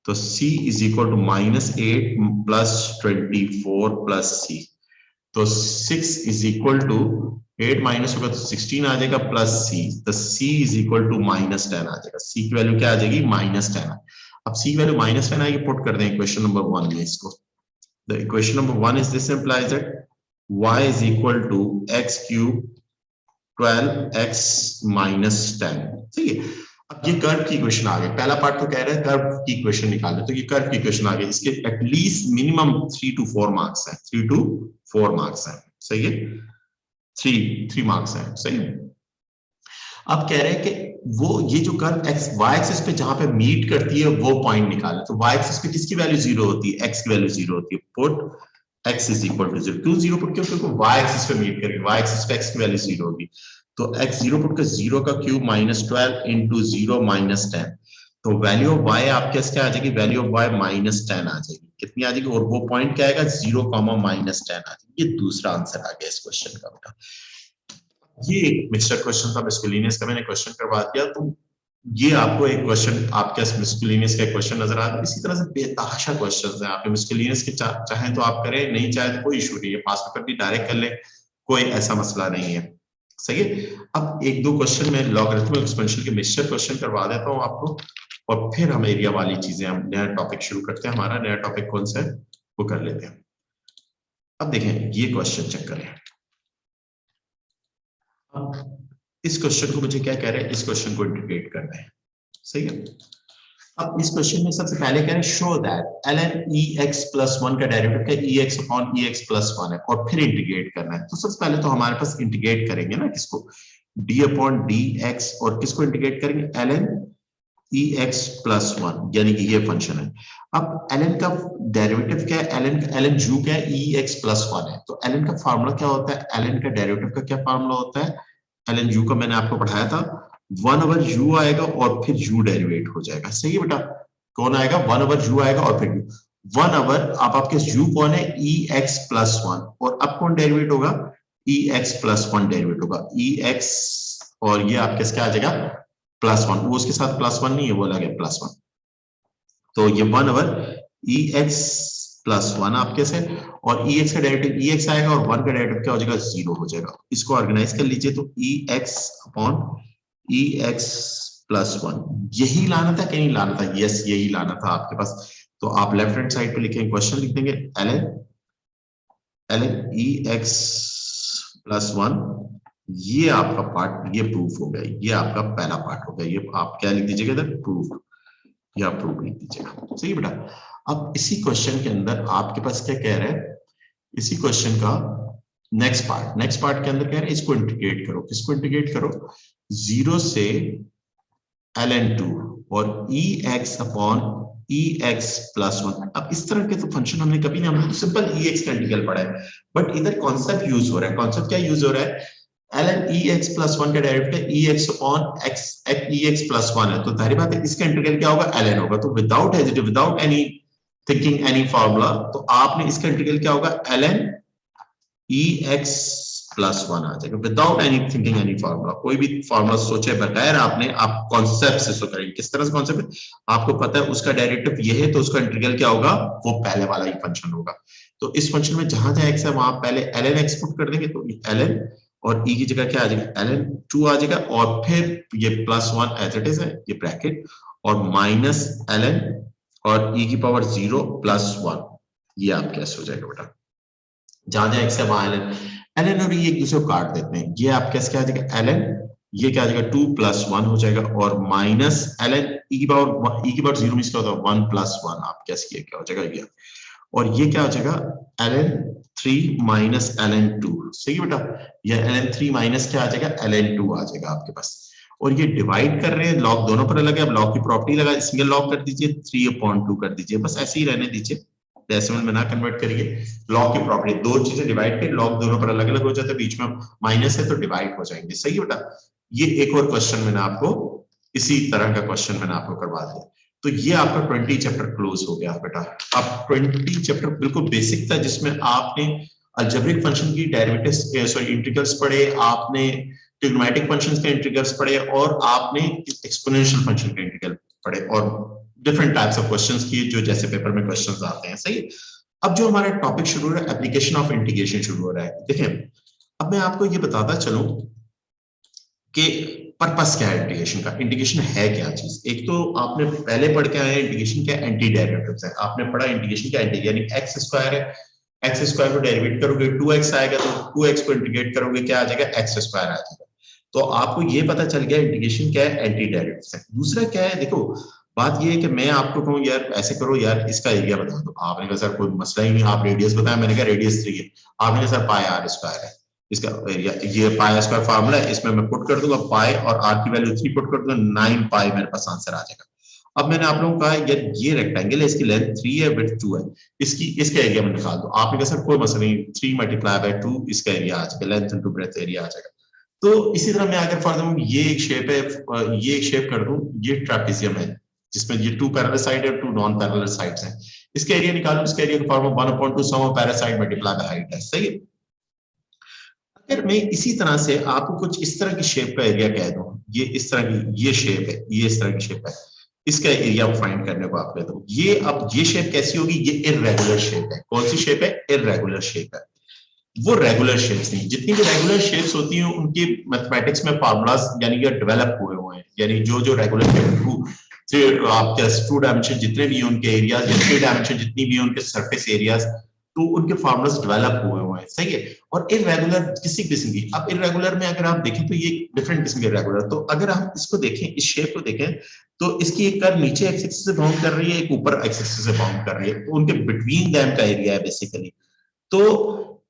तो c is equal to -8 plus 24 plus c। तो 6 इज इक्वल टू 8 माइनस होगा तो 16 आ जाएगा प्लस c। तो c इज इक्वल टू -10 आ जाएगा। c की वैल्यू क्या आ जाएगी, -10। अब c की वैल्यू -10 आएगी, पुट कर दें इक्वेशन नंबर 1 में इसको। The equation number 1 is this implies that y is equal to x cube 12x minus 10। ठीक है। अब ये कर्व की इक्वेशन आ गई। पहला पार्ट तो कह रहा है कर्व की इक्वेशन निकालना, तो ये कर्व की इक्वेशन आ गई। इसके एटलीस्ट मिनिमम 3 to 4 मार्क्स है, 3 to 4 मार्क्स है, सही है। 3 मार्क्स है, सही है। अब कह रहे हैं कि वो ये जो कर्व x y एक्सिस पे जहां पे मीट करती है वो पॉइंट निकालना। तो y एक्सिस पे किसकी वैल्यू 0 होती है, x की वैल्यू 0 होती है। Put x is equal to 0। क्यों 0 पुट किया, क्योंकि y एक्सिस पे मीट करेगी, y एक्सिस पे x की वैल्यू 0 होगी। तो x 0 पुट कर 0 का क्यूब -12 इंटू 0 -10। तो वैल्यू ऑफ y आपके क्या आ जाएगी, वैल्यू ऑफ y -10 आ जाएगी। कितनी आ जाएगी, और वो पॉइंट क्या आएगा 0, -10 आ जाएगी। ये दूसरा आंसर आ गया इस क्वेश्चन का बेटा। ये एक मिक्सचर क्वेश्चन था, मिस्कुलिनियस का मैंने क्वेश्चन करवा दिया। तो ये आपको एक क्वेश्चन आपके मिस्कुलिनियस का क्वेश्चन नजर आ रहा है। इसी तरह से बेतहाशा क्वेश्चंस हैं आपके मिस्कुलिनियस के। चाहें तो आप करें, नहीं चाहे तो कोई इशू नहीं है, पास पेपर भी डायरेक्ट कर ले, कोई ऐसा मसला नहीं है, सही है। अब एक दो क्वेश्चन में लॉगरिथमिक एक्सपेंशन के मिक्सचर क्वेश्चन करवा देता हूँ आपको, और फिर हम एरिया वाली चीजें, हम नया टॉपिक शुरू करते हैं। हमारा नया टॉपिक कौन सा है वो कर लेते हैं। अब देखें ये क्वेश्चन चेक करें। इस क्वेश्चन को मुझे क्या कह रहे हैं, इस क्वेश्चन को इंटीग्रेट करना है, सही है। अब इस क्वेश्चन में सबसे पहले कह रहे हैं show that ln ex plus 1 का डेरिवेटिव क्या ex अपॉन ex प्लस 1 है, और फिर इंटीग्रेट करना है। तो सबसे पहले तो हमारे पास इंटीग्रेट करेंगे ना किसको, d अपॉन dx, और किसको इंटीग्रेट करेंगे, ln ex प्लस 1, यानी कि ये फंक्शन है। अब ln का डेरिवेटिव क्या है, ln u क्या है, ex प्लस 1 है। तो ln का फार्मूला क्या होता है, ln का डेरिवेटिव का क्या फार्मूला होता है, ln u का मैंने आपको पढ़ाया था, 1/u आएगा और फिर u डेरिवेट हो जाएगा, सही है बेटा। कौन आएगा, 1/u आएगा और फिर u 1/, आपके u कौन है, ex प्लस 1, और अब कौन डेरिवेट होगा, ex प्लस 1 डेरिवेट होगा, ex, और ये आपके क्या आ जाएगा प्लस 1, वो उसके साथ प्लस 1 नहीं है, वो अलग है प्लस 1। तो ये 1/ex प्लस 1 आपके से, और ex का डेरिवेटिव ex आएगा और 1 का डेरिवेटिव क्या हो जाएगा, 0 हो जाएगा। इसको ऑर्गेनाइज कर लीजिए, तो ex अपॉन ex प्लस 1, यही लाना था कि नहीं लाना था, यस यही लाना था आपके पास। तो आप लेफ्ट हैंड साइड पे लिखेंगे, क्वेश्चन लिख देंगे ln ex प्लस 1, ये आपका पार्ट, ये प्रूफ हो गया, ये आपका पहला पार्ट हो गया। ये आप क्या लिख दीजिएगा इधर, प्रूफ, या प्रूफ लिख दीजिएगा, सही बेटा। अब इसी क्वेश्चन के अंदर आपके पास क्या कह रहा है, इसी क्वेश्चन का नेक्स्ट पार्ट के अंदर कह रहे हैं इसको इंटीग्रेट करो। किसको इंटीग्रेट करो, 0 से ln2 और ex अपॉन ex प्लस 1। अब इस तरह के तो फंक्शन हमने कभी नहीं, हमने तो सिंपल ex का इंटीग्रल पढ़ा है, बट इधर कॉन्सेप्ट यूज हो रहा है। कॉन्सेप्ट क्या यूज हो रहा है, ln ex प्लस 1 का derivative ex upon x ex plus 1 है, तो जाहिर बात है इसका इंटीग्रल क्या होगा, ln होगा। तो without hesitation, without any thinking any formula, तो आपने इसका इंटीग्रल क्या होगा, ln ex प्लस 1 आ जाएगा without any thinking any formula. कोई भी फार्मूला सोचे बगैर आपने, आप कॉन्सेप्ट से सो करेंगे। किस तरह से कॉन्सेप्ट, आपको पता है उसका डेरिवेटिव ये है तो उसका इंटीग्रल क्या होगा, वो पहले वाला ही फंक्शन होगा। तो इस फंक्शन में जहां जहां x है वहां पहले ln x पुट कर देंगे, तो ln और e की जगह क्या आ जाएगा, ln 2 आ जाएगा, और फिर ये प्लस 1 एज इट इज है ये ब्रैकेट, और माइनस ln और e की पावर 0 प्लस 1, ये आपके ऐसे हो जाएगा बेटा। जहां जहां x है वहां ln और e एक दूसरे को काट देते हैं, ये आपके क्या आ जाएगा ln, ये क्या आ जाएगा 2 प्लस 1 हो जाएगा, और माइनस ln e की पावर 0 में इसका होता है 1 प्लस 1, आप कैसे क्या हो जाएगा ये, और ये क्या हो जाएगा ln 3 माइनस ln 2, सही है बेटा। ये ln 3 माइनस क्या आ जाएगा, ln 2 आ जाएगा आपके पास, और ये डिवाइड कर रहे हैं, लॉग दोनों पर अलग है, अब लॉग की प्रॉपर्टी लगा, सिंगल लॉग कर दीजिए, 3/2 कर दीजिए, बस ऐसे ही रहने दीजिए, डेसिमल में ना कन्वर्ट करिए। लॉग की प्रॉपर्टी, दो चीजें डिवाइड कर, लॉग दोनों पर अलग अलग हो जाते हैं, बीच में माइनस है तो डिवाइड हो जाएंगे, सही है बेटा। ये एक और क्वेश्चन मैंने आपको, इसी तरह का क्वेश्चन मैंने आपको करवा दिया। तो ये आपका 20 चैप्टर क्लोज हो गया बेटा। अब 20 चैप्टर बिल्कुल बेसिक था, जिसमें आपने अलजेब्रिक फंक्शन की डेरिवेटिव्स, सॉरी इंटीग्रल्स पढ़े, आपने ट्रिग्नोमेट्रिक फंक्शंस के इंटीग्रल्स पढ़े, और आपने एक्सपोनेंशियल फंक्शन के इंटीग्रल पढ़े, और डिफरेंट टाइप्स ऑफ क्वेश्चंस किए जो जैसे पेपर में क्वेश्चंस आते हैं, सही है। अब जो हमारा टॉपिक शुरू हो रहा है, एप्लीकेशन ऑफ इंटीग्रेशन शुरू हो रहा है। देखिए अब मैं आपको ये बताता चलूं कि पर्पस क्या है इंटीग्रेशन का, इंटीग्रेशन है क्या चीज। एक तो आपने पहले पढ़ के आए इंटीग्रेशन क्या एंटी डेरिवेटिव्स है, आपने पढ़ा इंटीग्रेशन क्या एंटी, यानी एक्स स्क्वायर है, एक्स स्क्वायर को डेरिवेट करोगे 2x आएगा, तो 2x को इंटीग्रेट करोगे क्या आ जाएगा, एक्स स्क्वायर आ जाएगा। तो आपको ये पता चल गया इंटीग्रेशन क्या है, एंटी डेरिवेटिव्स है। दूसरा क्या है, देखो बात ये है कि मैं आपको कहूँ यार ऐसे करो, यार इसका एरिया बता दो, आपने कहा सर कोई मसला ही नहीं, आप रेडियस बताया, मैंने कहा रेडियस 3 है, आपने कहा सर पाई आर स्क्वायर है, इसका एरिया ये पाई स्क्वायर फार्मूला है, इसमें मैं पुट कर दूंगा पाई और आर की वैल्यू 3 पुट कर दूंगा, 9 पाई मेरे पास आंसर आ जाएगा। अब मैंने आप लोगों को कहा यार ये रेक्टेंगल है, इसकी लेंथ 3 है, विड्थ 2 है, इसका एरिया में निकाल दो, आपने कहा सर कोई मसला नहीं, 3 मल्टीप्लाई बाय 2 इसका एरिया आ जाएगा, लेंथ इनटू ब्रेड्थ एरिया आ जाएगा। तो इसी तरह मैं अगर फॉर एग्जांपल ये एक शेप है, ये एक शेप कर दूं, ये ट्रेपेजियम है जिसमें ये 2 पैरेलल साइड है, 2 नॉन पैरेलल साइड्स हैं, इसका एरिया निकालो, इसका एरिया का formula 1/2 sum of parallel side multiply by height है, सही है। अगर मैं इसी तरह से आपको कुछ इस तरह की शेप का एरिया कह दूं, ये इस तरह की ये शेप है, ये इस तरह की शेप है, इसका एरिया फाइंड करने को आप कह दो, ये अब ये शेप कैसी होगी, ये इररेगुलर शेप है। कौन सी शेप है, इररेगुलर शेप है। वो रेगुलर शेप्स नहीं, जितनी भी रेगुलर शेप्स होती हैं उनके मैथमेटिक्स में फार्मूलाज यानी कि डेवलप हुए हैं, यानी जो रेगुलर शेप आपके 2 डायमेंशन जितने भी हैं उनके एरियाज, या 3 डायमेंशन जितनी भी हैं उनके सरफेस एरियाज, तो उनके फार्मूलाज डेवलप हुए हैं, सही है। और इररेगुलर किसी किस्म की, अब इररेगुलर में अगर आप देखें तो ये डिफरेंट किस्म के इररेगुलर, तो अगर हम इसको देखें, इस शेप को देखें, तो इसकी एक कर्व नीचे एक्स एक्सिस से बाउंड कर रही है, एक ऊपर एक्स एक्सिस से बाउंड कर रही है, तो उनके बिटवीन देम का एरिया है बेसिकली। तो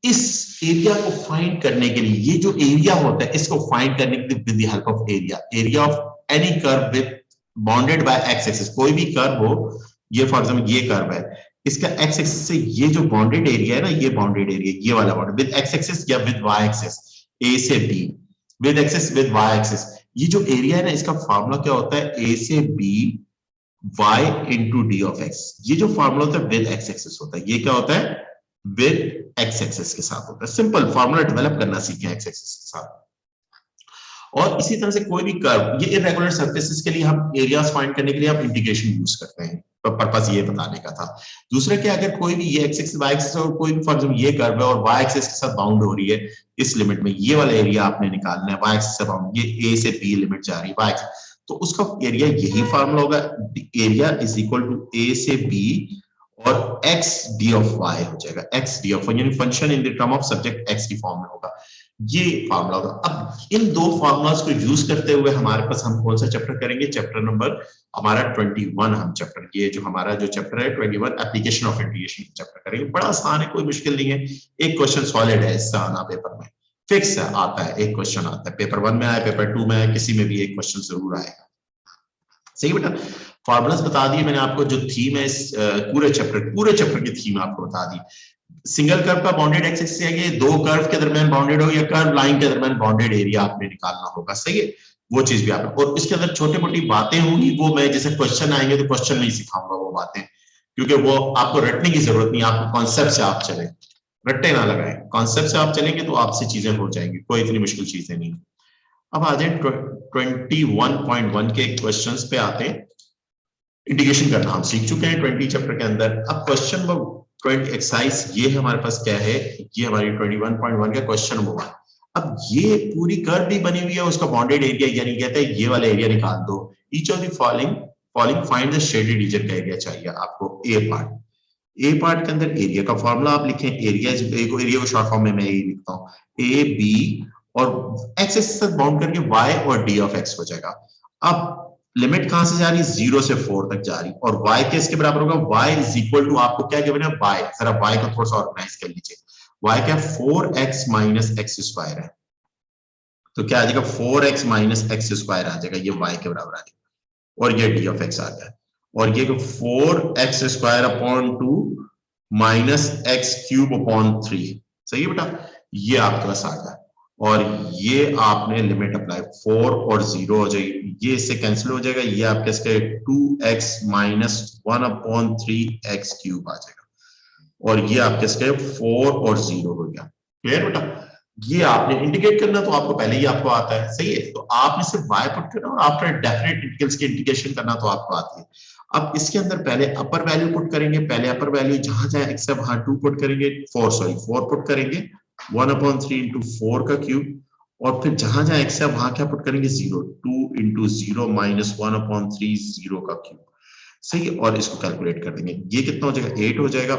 इस एरिया को फाइंड करने के लिए, ये जो एरिया होता है इसको फाइंड करने के लिए with the help of area of any curve with bounded by x axis, कोई भी कर्व हो, ये फॉर एग्जांपल ये कर्व है, इसका एक्स एक्सिस से ये जो बाउंडेड एरिया है ना, ये बाउंडेड एरिया, ये वाला बाउंडेड विद एक्स एक्सिस या विद वाई एक्सिस, ए से B with axis with Y axis, ये जो एरिया है ना इसका फार्मूला क्या होता है, ए से B y into D of X. ये जो फार्मूला होता है विद एक्स एक्सिस होता है, ये क्या होता है, विद एक्स एक्सिस के साथ होता है। सिंपल फार्मूला डेवलप करना सीखें एक्स एक्सिस के साथ। और इसी तरह से कोई भी कर्व, ये इरेगुलर सरफेसेस के लिए हम एरियाज फाइंड करने के लिए हम इंटीग्रेशन यूज करते हैं, तो पर्पस ये बताने का था। दूसरा क्या, अगर कोई भी ये एक्स एक्सिस वाई एक्सिस और कोई भी फॉर एग्जांपल ये कर्व है और वाई एक्सिस के साथ बाउंड हो रही है इस लिमिट में, ये वाला एरिया आपने निकालना है, वाई एक्सिस से बाउंड, ये ए से बी लिमिट जा रही है वाई एक्सिस, तो उसका एरिया यही फार्मूला होगा, एरिया इज इक्वल टू ए से बी और x d ऑफ y हो जाएगा, x d ऑफ यानी function in the term of subject x की फॉर्म में होगा, ये फार्मूला होगा। अब इन दो फार्मूलाज को यूज करते हुए हमारे पास हम कौन सा चैप्टर करेंगे, चैप्टर नंबर हमारा 21, हम चैप्टर, ये जो हमारा जो चैप्टर है 21 एप्लीकेशन ऑफ इंटीग्रेशन चैप्टर करेंगे। बड़ा आसान है, कोई मुश्किल नहीं है, एक क्वेश्चन सॉलिड है इससे आना पेपर में, फिक्स है, आता है, एक क्वेश्चन आता है, पेपर 1 में आया, पेपर 2 में आया, किसी में भी एक क्वेश्चन जरूर आएगा, सही बेटा। फॉर्मूलास बता दिए मैंने आपको, जो थीम है इस पूरे चैप्टर की थीम आपको बता दी। सिंगल कर्व का बाउंडेड एक्स एक्सिस है, दो कर्व के दरमियान बाउंडेड हो या कर्व लाइन के दरमियान बाउंडेड एरिया आपने निकालना होगा, सही है, वो चीज भी आप, और इसके अंदर छोटी मोटी बातें होंगी, वो मैं जैसे क्वेश्चन आएंगे तो क्वेश्चन में ही सिखाऊंगा वो बातें, क्योंकि वो आपको रटने की जरूरत नहीं, आपको कॉन्सेप्ट से आप चले, रट्टे ना लगाएं, कॉन्सेप्ट से आप चलेंगे तो आपसे चीजें हो जाएंगी, कोई इतनी मुश्किल चीजें नहीं। अब आ जाए 21.1 के क्वेश्चंस पे आते हैं। इंटीग्रेशन करना हम सीख चुके हैं 20 चैप्टर के अंदर। अब क्वेश्चन नंबर 20 एक्सरसाइज ये हमारे पास क्या है, ये हमारी 21.1 का क्वेश्चन नंबर 1। अब ये पूरी कर्व भी बनी हुई है, उसका बाउंडेड एरिया, यानी कहते हैं ये वाला एरिया निकाल दो। Each of the following find the shaded region का एरिया चाहिए आपको। ए पार्ट के अंदर एरिया का फॉर्मूला आप लिखें, एरिया को शॉर्ट फॉर्म में मैं यही लिखता हूं, ए बी और एक्स के साथ बाउंड करके वाई और डी ऑफ एक्स हो जाएगा। अब लिमिट कहां से जा रही है, 0 से 4 तक जा रही, और y के इसके बराबर होगा, y इज इक्वल टू आपको क्या गिवन है, y, जरा y को थोड़ा सा ऑर्गेनाइज कर लीजिए। y क्या 4x माइनस एक्स स्क्वायर है, तो क्या आ जाएगा 4x माइनस एक्स स्क्वायर आ जाएगा, ये y के बराबर आ जाएगा, और ये d ऑफ x आ गया, और ये 4x square upon 2 minus x cube upon 3, सही है बेटा, ये आपके पास आ गया। और ये आपने लिमिट अप्लाई 4 और 0 हो जाएगी, ये इससे कैंसिल हो जाएगा, ये आपके इसके 2x minus 1 upon 3x cube आ जाएगा, और ये आपके इसके 4 और 0 हो गया। क्लियर बेटा, ये आपने इंटीग्रेट करना तो आपको पहले ही आपको आता है, सही है, तो आपने सिर्फ y पुट करना और आफ्टर डेफिनेट इंटीग्रल्स की इंटीग्रेशन करना तो आपको आती है। अब इसके अंदर पहले अपर वैल्यू पुट करेंगे, पहले अपर वैल्यू जहां जहां x है वहां 2 पुट करेंगे, 4 पुट करेंगे, 1/3 इंटू 4 का क्यूब, और फिर जहां जहां x है वहां क्या पुट करेंगे, 0, 2 इंटू 0 माइनस 1/3 0 का क्यूब, सही है, और इसको कैलकुलेट कर देंगे, ये कितना हो जाएगा, 8 हो जाएगा,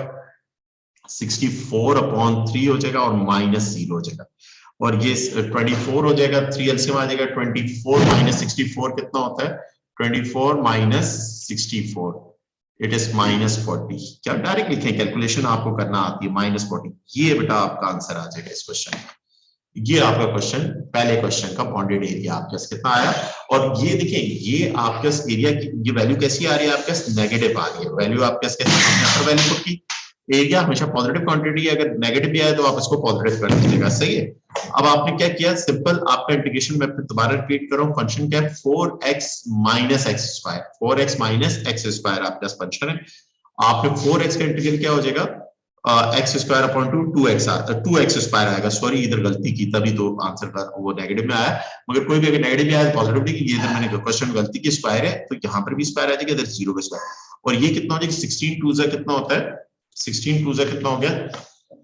64/3 हो जाएगा, और माइनस 0 हो जाएगा, और ये 24 हो जाएगा, 3 एलसीएम आ जाएगा, 24 माइनस 64 कितना होता है, 24 माइनस 64, इट इज माइनस 40। क्या डायरेक्ट लिखें, कैलकुलेशन आपको करना आती है, माइनस 40, ये बेटा आपका आंसर आ जाएगा इस क्वेश्चन का। ये आपका क्वेश्चन, पहले क्वेश्चन का बाउंडेड एरिया आपके पास कितना आया, और ये देखिए ये आपके पास एरिया की ये वैल्यू कैसी आ रही है, आपके पास नेगेटिव आ रही है वैल्यू, आपके पास कैसे वैल्यू पुट की, एरिया हमेशा पॉजिटिव क्वांटिटी है, अगर नेगेटिव भी आए तो आप इसको पॉजिटिव कर दीजिएगा, सही है। अब आपने क्या किया, सिंपल आपका इंटीग्रेशन में दोबारा रिपीट कर रहा हूं, फंक्शन क्या है, 4x minus x square, 4x minus x square आपके पास फंक्शन है, आपने 4x का इंटीग्रल क्या हो जाएगा, x square upon 2x square आएगा, सॉरी इधर गलती की, तभी तो आंसर का वो नेगेटिव में आया, मगर कोई भी अगर नेगेटिव में आया तो पॉजिटिव नहीं, ये इधर मैंने क्वेश्चन गलती की, स्क्वायर है तो यहाँ पर भी स्क्वायर आ जाएगा, इधर 0 का स्क्वायर, और ये कितना हो जाएगा, 16 2 जा कितना होता है, 16 2 जा कितना हो गया,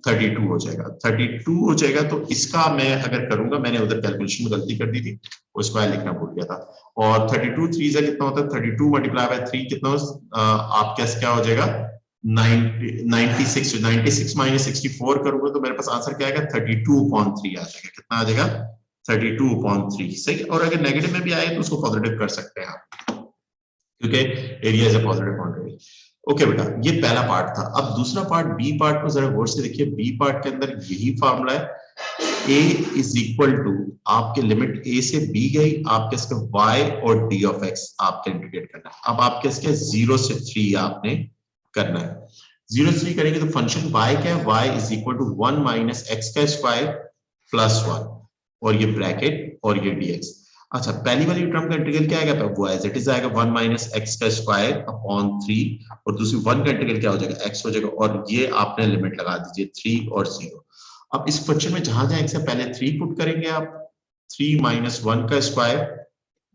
32 हो जाएगा, 32 हो जाएगा, तो इसका मैं अगर करूंगा, मैंने उधर कैलकुलेशन में गलती कर दी थी, वो स्क्वायर लिखना भूल गया था, और 32 3 जा कितना होता है, 32 मल्टीप्लाई बाय 3 कितना आपके पास क्या हो जाएगा, 96 माइनस 64 करूंगा तो मेरे पास आंसर क्या आएगा, 32/3 आ जाएगा, कितना आ जाएगा, 32/3, सही, और अगर नेगेटिव में भी आए तो उसको पॉजिटिव कर सकते हैं आप, क्योंकि area is a positive quantity. Okay बेटा, ये पहला पार्ट था। अब दूसरा पार्ट, बी पार्ट को जरा गौर से देखिए, बी पार्ट के अंदर यही फॉर्मूला है, a इज इक्वल टू आपके लिमिट a से b गई, आपके इसका y और d ऑफ x आपके इंटीग्रेट करना है। अब आपके इसके 0 से 3 आपने करना है, 0 से 3 करेंगे तो फंक्शन y क्या है, y is equal to 1 minus X का स्क्वायर प्लस 1, और ये ब्रैकेट और ये dx। अच्छा, पहली वाली टर्म का इंटीग्रल क्या आएगा, वो एज इट इज आएगा 1 माइनस एक्स का स्क्वायर अपॉन 3, और दूसरी 1 का इंटीग्रल क्या हो जाएगा, x हो जाएगा, और ये आपने लिमिट लगा दीजिए 3 और 0। अब इस फंक्शन में जहां जहां x है पहले 3 पुट करेंगे आप, 3 माइनस 1 का स्क्वायर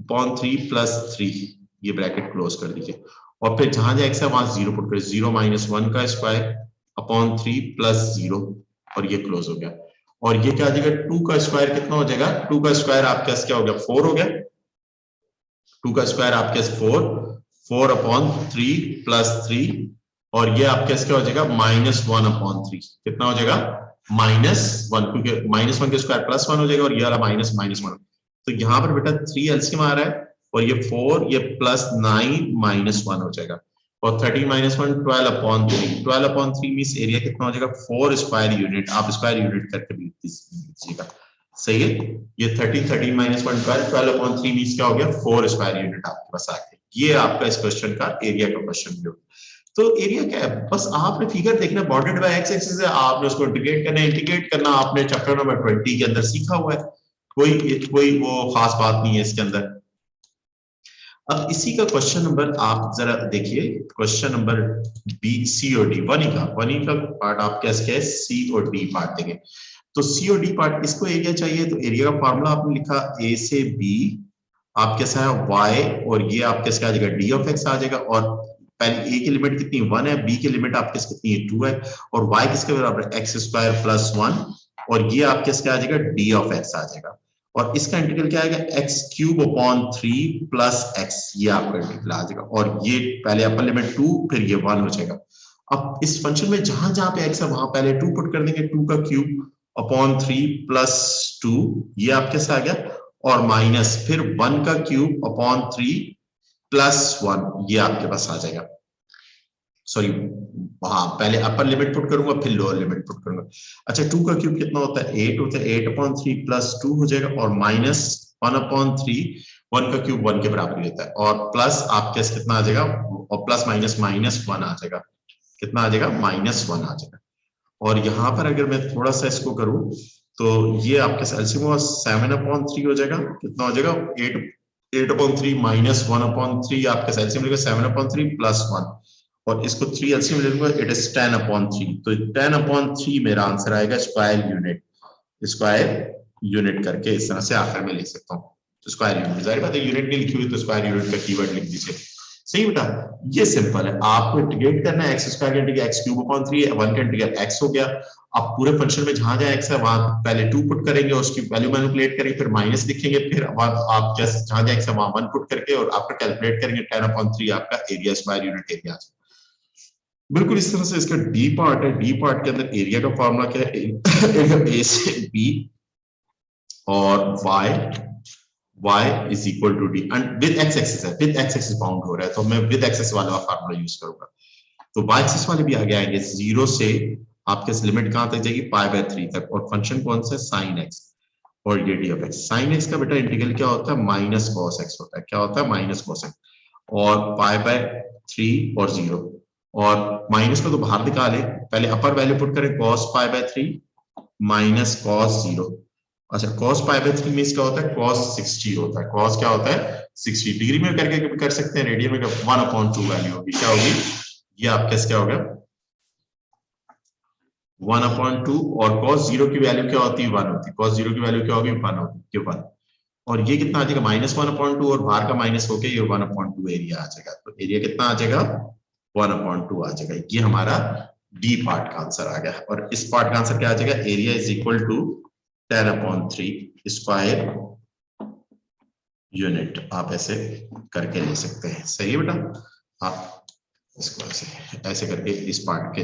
अपॉन 3 प्लस 3, ये ब्रैकेट क्लोज कर दीजिए, और फिर जहां जहां x है वहां 0 पुट करें, 0 माइनस 1 का स्क्वायर अपॉन 3 प्लस 0, और ये क्लोज हो गया, और ये क्या आ जाएगा, 2 का स्क्वायर कितना हो जाएगा, 2 का स्क्वायर आपके पास क्या हो गया, 4 हो गया, 2 का स्क्वायर आपके पास 4/3 प्लस 3, और ये आपके पास क्या हो जाएगा, -1/3, कितना हो जाएगा, -1, क्योंकि -1 के स्क्वायर +1 हो जाएगा, और ये वाला -1, तो यहाँ पर बेटा 3 एलसीएम आ रहा है, और ये 4, ये +9 -1 हो जाएगा, और 13 - 1 12/3, 12/3 मींस एरिया कितना हो जाएगा, 4 स्क्वायर यूनिट, आप स्क्वायर यूनिट करके भी लीजिएगा, सही है, ये 13 - 1 12, 12/3 मींस क्या हो गया, 4 स्क्वायर यूनिट आपके पास आ गया। ये आपका इस क्वेश्चन का एरिया का क्वेश्चन भी होगा। तो एरिया क्या है, बस आपने फिगर देखना, बाउंडेड बाय एक्स एक्सिस है, आपने उसको इंटीग्रेट करना आपने चैप्टर नंबर 20 के अंदर सीखा हुआ है, कोई वो खास बात नहीं है इसके अंदर। अब इसी का क्वेश्चन नंबर आप जरा देखिए, क्वेश्चन नंबर बी, सी और डी, वन ही का पार्ट आप कैसे क्या है, सी और डी पार्ट देंगे। तो सी और डी पार्ट, इसको एरिया चाहिए तो एरिया का फॉर्मूला आपने लिखा ए से बी, आप कैसा है वाई, और ये आप कैसे आ जाएगा डी ऑफ एक्स आ जाएगा। और पहले ए की लिमिट कितनी 1 है, बी की लिमिट आपके कितनी है 2 है, और वाई किसके बराबर एक्स स्क्वायर प्लस 1, और ये आपके किसका आ जाएगा डी ऑफ एक्स आ जाएगा। और इसका इंटीग्रल क्या आएगा, x cube upon 3 plus x, ये आपका इंटीग्रल आ जाएगा। और ये पहले अपर लिमिट 2 फिर ये 1 हो जाएगा। अब इस फंक्शन में जहां जहां पे एक्स है वहां पहले 2 पुट कर देंगे, 2 का क्यूब अपॉन 3 प्लस 2, ये आपके साथ आ गया, और माइनस फिर 1 का क्यूब अपॉन 3 प्लस 1, ये आपके पास आ जाएगा। सॉरी, हाँ पहले अपर लिमिट पुट करूंगा फिर लोअर लिमिट पुट करूंगा। अच्छा 2 का क्यूब कितना होता है 8 होता है, 8 अपॉन 3 प्लस 2 हो जाएगा, और माइनस 1 अपॉन 3, 1 का क्यूब 1 के बराबर ही होता है, और प्लस आपके कितना आ जाएगा, और प्लस माइनस माइनस 1 आ जाएगा, कितना आ जाएगा माइनस 1 आ जाएगा। और यहाँ पर अगर मैं थोड़ा सा इसको करूं तो ये आपके एलसीएम 7 अपॉन 3 हो जाएगा, कितना हो जाएगा 8 अपॉन 3 माइनस 1 अपॉन 3, आपके एलसीएम लेगा 7 अपॉन 3 प्लस 1, और इसको 3 एलसीएम ले लूंगा, इट इज 10 अपॉन 3, तो 10 अपॉन 3 मेरा आंसर आएगा स्क्वायर यूनिट, स्क्वायर यूनिट करके इस तरह से आखिर में लिख सकता हूँ। तो स्क्वायर यूनिट, जाहिर बात है यूनिट नहीं लिखी हुई तो स्क्वायर यूनिट का कीवर्ड लिख दीजिए। सही बेटा, ये सिंपल है, आपको इंटीग्रेट करना है एक्स स्क्वायर का इंटीग्रल एक्स क्यूब अपॉन 3 1 का इंटीग्रल एक्स हो गया। आप पूरे फंक्शन में जहां जहां एक्स है वहां पहले 2 पुट करेंगे, उसकी वैल्यू मैनिपुलेट करेंगे, फिर माइनस लिखेंगे, फिर आप जस्ट जहां जहां एक्स है वहां 1 पुट करके और आपका कैलकुलेट करेंगे 10 अपॉन 3 आपका एरिया स्क्वायर यूनिट एरिया। बिल्कुल इस तरह से इसका डी पार्ट है, डी पार्ट के अंदर एरिया का फॉर्मूला क्या है, ए से बी और y is equal to D, and with X axis है, विद एक्स एक्सिस बाउंड हो रहा है तो मैं विद एक्सिस वाला फार्मूला यूज करूंगा। तो y एक्सिस वाले भी आगे आएंगे, 0 से आपके लिमिट कहां तक जाएगी पाई बाय 3 तक, और फंक्शन कौन सा है साइन एक्स, और ये D of x. Sine x का बेटा इंटीग्रल क्या होता है माइनस कॉस एक्स होता है, क्या होता है माइनस कॉस एक्स, और पाई बाय 3 और 0, और माइनस को तो बाहर निकाले, पहले अपर वैल्यू पुट करें cos pi by 3 minus cos 0। अच्छा cos पाई बाय 3 में इसका होता है cos 60 होता है, cos क्या होता है 60, डिग्री में करके कर सकते हैं, रेडियन में 1/2 वैल्यू होगी, क्या होगी ये आपका क्या होगा 1/2, और cos 0 की वैल्यू क्या होती है 1 होती है, cos 0 की वैल्यू क्या होगी 1 होगी, 1, और ये कितना आ जाएगा -1/2, और बाहर का माइनस होके ये 1/2 एरिया आ जाएगा। तो एरिया कितना आ जाएगा 1/2 आ जाएगा। ये हमारा डी पार्ट का आंसर आ गया, और इस पार्ट का आंसर क्या आ जाएगा, area is equal to 10/3 square unit. आप ऐसे करके ले सकते हैं, सही है बेटा। आप इसको ऐसे करके इस पार्ट के,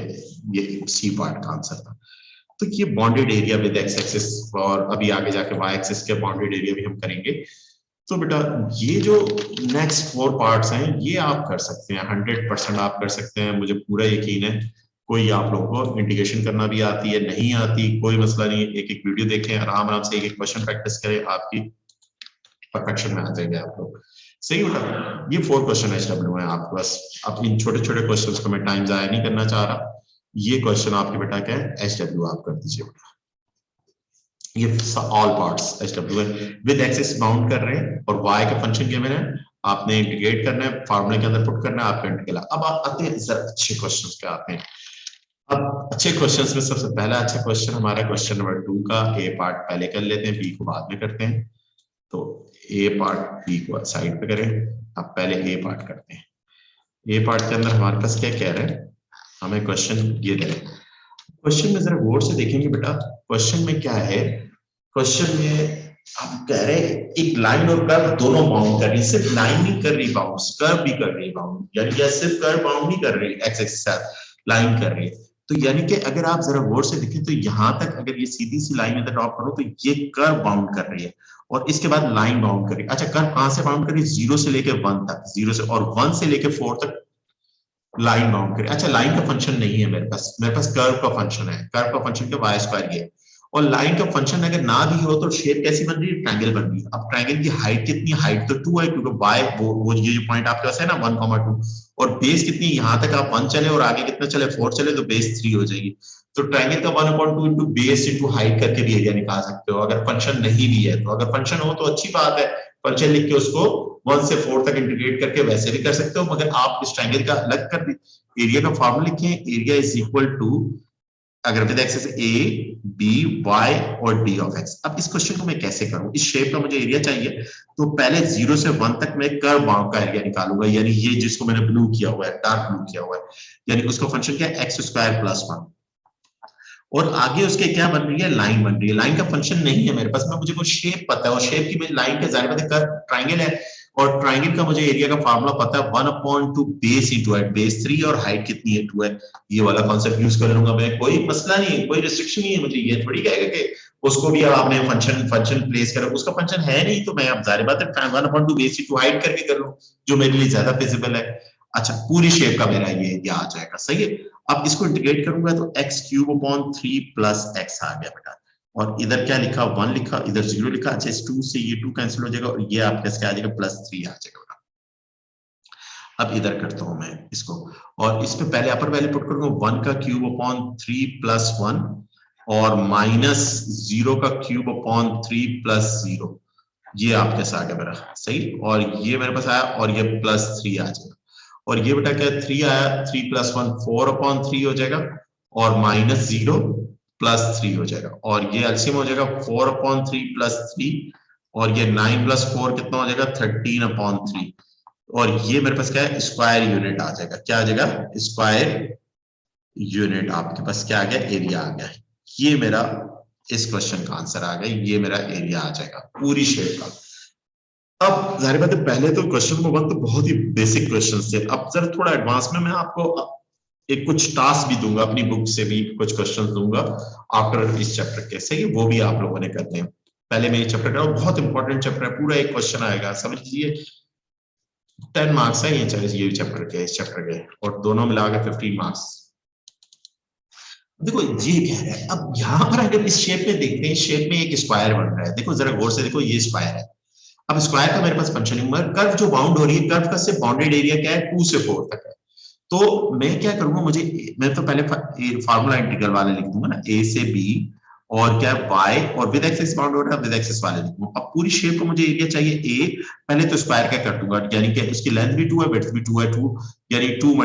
ये सी पार्ट का आंसर था। तो ये bonded area with X axis, और अभी आगे जाके वाई एक्सिस के बॉन्डेड एरिया भी हम करेंगे। तो बेटा ये जो नेक्स्ट 4 पार्ट्स हैं ये आप कर सकते हैं, 100% आप कर सकते हैं, मुझे पूरा यकीन है। कोई आप लोगों को इंटीग्रेशन करना भी आती है नहीं आती कोई मसला नहीं, एक एक वीडियो देखें, आराम आराम से एक एक क्वेश्चन प्रैक्टिस करें, आपकी परफेक्शन में आ जाएंगे आप लोग। सही बेटा, ये 4 क्वेश्चन एचडब्ल्यू है आपके पास। अब इन छोटे छोटे क्वेश्चंस को मैं टाइम जाया नहीं करना चाह रहा, ये क्वेश्चन आपके बेटा क्या है एचडब्ल्यू आप कर दीजिए बेटा। ये ऑल पार्ट्स एचडब्ल्यू है, विद एक्सिस बाउंड कर रहे हैं, और y का फंक्शन गिवन है, आपने इंटीग्रेट करना है, फार्मूले के अंदर पुट करना है, आपका इंटीग्रल। अब आप आते हैं जरा अच्छे क्वेश्चंस पे आते हैं। अब अच्छे क्वेश्चंस में सबसे पहला अच्छा क्वेश्चन हमारा क्वेश्चन नंबर 2 का ए पार्ट पहले कर लेते हैं, बी को बाद में करते हैं। तो ए पार्ट बी को साइड पे करें, अब पहले ए पार्ट करते हैं। ए पार्ट के अंदर हमारे पास क्या कह रहे हैं, हमें क्वेश्चन ये दे रहे हैं। क्वेश्चन में जरा गौर से देखेंगे बेटा, क्वेश्चन में क्या है, क्वेश्चन में हम कह रहे हैं एक लाइन और कर्व दोनों बाउंड कर रही है, सिर्फ लाइन नहीं कर रही बाउंड, कर्व भी कर रही है बाउंड, यानी कि सिर्फ कर्व बाउंड नहीं कर रही, एक्स एक्सिस के साथ लाइन कर रही है। तो यानी कि अगर आप जरा गौर से देखें तो यहां तक अगर ये सीधी सी लाइन में ड्रॉप करो तो ये कर्व बाउंड कर रही है, और इसके बाद लाइन बाउंड कर रही है। अच्छा कर्व कहां से बाउंड कर रही है, 0 से लेकर 1 तक, 0 से, और 1 से लेकर 4 तक लाइन बाउंड करें। अच्छा लाइन का फंक्शन नहीं है मेरे पास कर्व का फंक्शन है, कर्व का फंक्शन क्या वाई स्क्वायर ये, और लाइन का फंक्शन अगर ना भी हो तो शेप कैसी बन रही है, ट्रायंगल बन रही है। अब ट्रायंगल की हाइट कितनी, हाइट तो 2 है क्योंकि वाई वो ये जो पॉइंट आपके पास है ना 1,2, और बेस कितनी, यहां तक आप 1 चले और आगे कितना चले 4 चले तो बेस 3 हो जाएगी। तो ट्रायंगल का 1/2 इंटू बेस इंटू हाइट करके भी एरिया निकाल सकते हो, अगर फंक्शन नहीं भी है तो। अगर फंक्शन हो तो अच्छी बात है, फंक्शन लिख के उसको 1 से 4 तक इंटीग्रेट करके वैसे भी कर सकते हो, मगर आप इस ट्रायंगल का अलग कर एरिया का फॉर्मूला लिखें, एरिया इज इक्वल टू, अगर with axis A B Y और डी ऑफ एक्स। अब इस क्वेश्चन को मैं कैसे करूं, इस शेप का मुझे एरिया चाहिए, तो पहले 0 से 1 तक मैं कर्व बाउंड का एरिया निकालूंगा, यानी ये जिसको मैंने ब्लू किया हुआ है, डार्क ब्लू किया हुआ है, यानी उसका फंक्शन क्या है, एक्स स्क्वायर प्लस 1, और आगे उसके क्या बन रही है, लाइन बन रही है। लाइन का फंक्शन नहीं है मेरे पास, मैं मुझे वो शेप पता है, और शेप की मुझे लाइन के जाहिर बात है ट्रायंगल है, और ट्रायंगल का मुझे एरिया का फार्मूला पता है 1/2 बेस इंटू हाइट, बेस 3 और हाइट कितनी है 2 है, ये वाला कॉन्सेप्ट यूज कर लूंगा मैं, कोई मसला नहीं है, कोई रिस्ट्रिक्शन नहीं है मुझे, ये थोड़ी कहेगा कि उसको भी अब आपने फंक्शन प्लेस करो, उसका फंक्शन है नहीं, तो मैं अब जाहिर बात है 1/2 बेस इंटू हाइट करके कर लूं, जो मेरे लिए ज्यादा फिजिबल है। अच्छा, पूरी शेप का मेरा ये एरिया आ जाएगा, सही है। अब इसको इंटीग्रेट करूंगा तो X cube upon 3 plus X आ गया बेटा, और इधर क्या लिखा, 1 लिखा, इधर 0 लिखा, अच्छा इस 2 से ये 2 कैंसिल हो जाएगा, और ये आपका क्या आ जाएगा, +3 आ जाएगा बेटा। अब इधर करता हूं मैं इसको, और इस पे पहले अपर वैल्यू पुट करूंगा, 1 का क्यूब अपॉन 3 + 1 और -0 का क्यूब अपॉन 3 + 0, ये आपके साथ आ गया मेरा, सही, और ये मेरे पास आया, और ये +3 आ जाएगा, और ये बेटा क्या 3 आया, 3 + 1 4/3 हो जाएगा, और -0 +3 हो जाएगा, और ये एलसीएम हो जाएगा 4/3 + 3, और ये 9 + 4 कितना हो जाएगा, 13/3, और ये मेरे पास क्या है, स्क्वायर यूनिट आ जाएगा, क्या आ जाएगा, स्क्वायर यूनिट, आपके पास क्या आ गया, एरिया आ गया, ये मेरा इस क्वेश्चन का आंसर आ गया, ये मेरा एरिया आ जाएगा पूरी शेप का। अब जाहिर बात है पहले तो क्वेश्चन नंबर 1 तो बहुत ही बेसिक क्वेश्चन थे, अब जरा थोड़ा एडवांस में मैं आपको एक कुछ टास्क भी दूंगा, अपनी बुक से भी कुछ क्वेश्चंस दूंगा आफ्टर इस चैप्टर के, सही है, वो भी आप लोगों ने करने हैं। पहले मैं ये चैप्टर का, बहुत इंपॉर्टेंट चैप्टर है, पूरा एक क्वेश्चन आएगा, समझ लीजिए 10 मार्क्स है ये चैप्टर के, इस चैप्टर के, और दोनों मिला के 15 मार्क्स। देखो ये कह रहा है, अब यहाँ पर अगर इस शेप में देखते हैं, शेप में एक स्क्वायर बन रहा है, देखो जरा गौर से देखो, ये स्क्वायर है। अब स्क्वायर का मेरे पास फंक्शन नंबर, कर्व जो बाउंड हो रही है, कर्व का से बाउंडेड एरिया क्या है, 2 से 4 तक है, तो मैं क्या करूंगा, मैं तो पहले फार्मूला इंटीग्रल वाले लिख दूंगा ना, a से b, और क्या y, और विद एक्सिस बाउंड हो रहा है, विद एक्सिस वाले लिख दूंगा। अब पूरी शेप को मुझे एरिया चाहिए a, पहले तो स्क्वायर क्या कर दूंगा, यानी कि उसकी लेंथ भी 2 है, विड्थ भी 2 है, 2 यानी 2 ×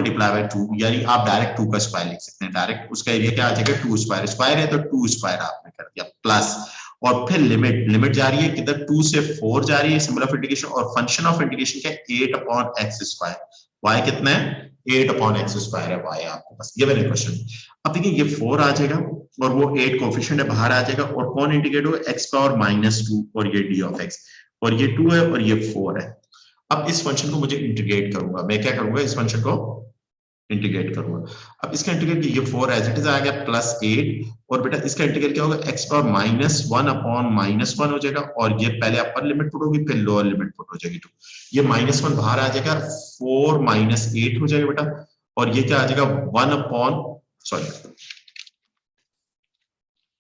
2, यानी आप डायरेक्ट 2 का स्क्वायर लिख सकते हैं, डायरेक्ट उसका एरिया क्या आ जाएगा, 2 स्क्वायर, स्क्वायर है तो 2 स्क्वायर आपने कर दिया, प्लस, और फिर लिमिट जा रही है किधर, 2 से 4 जा रही है, सिंबल ऑफ इंटीग्रेशन, और फंक्शन ऑफ इंटीग्रेशन क्या है, 8/x², y कितना है, 8/x² है y आपके पास, ये मैंने क्वेश्चन। अब देखिए ये 4 आ जाएगा, और वो 8 कोफिशिएंट है, बाहर आ जाएगा, और कौन इंटीग्रेट होगा, x⁻⁻2, और ये d ऑफ x, और ये 2 है, और ये 4 है। अब इस फंक्शन को मुझे इंटीग्रेट करूंगा, मैं क्या करूंगा, इस फंक्शन को इंटीग्रेट करूंगा। अब इसका इंटीग्रेट, ये 4 एज इट इज आ गया, +8, और बेटा इसका इंटीग्रेट क्या होगा, x⁻1/-1 हो जाएगा, और ये पहले अपर लिमिट पुट होगी, फिर लोअर लिमिट पुट हो जाएगी, 2, ये -1 बाहर आ जाएगा, 4 - 8 हो जाएगा बेटा, और ये क्या आ जाएगा, 1 सॉरी,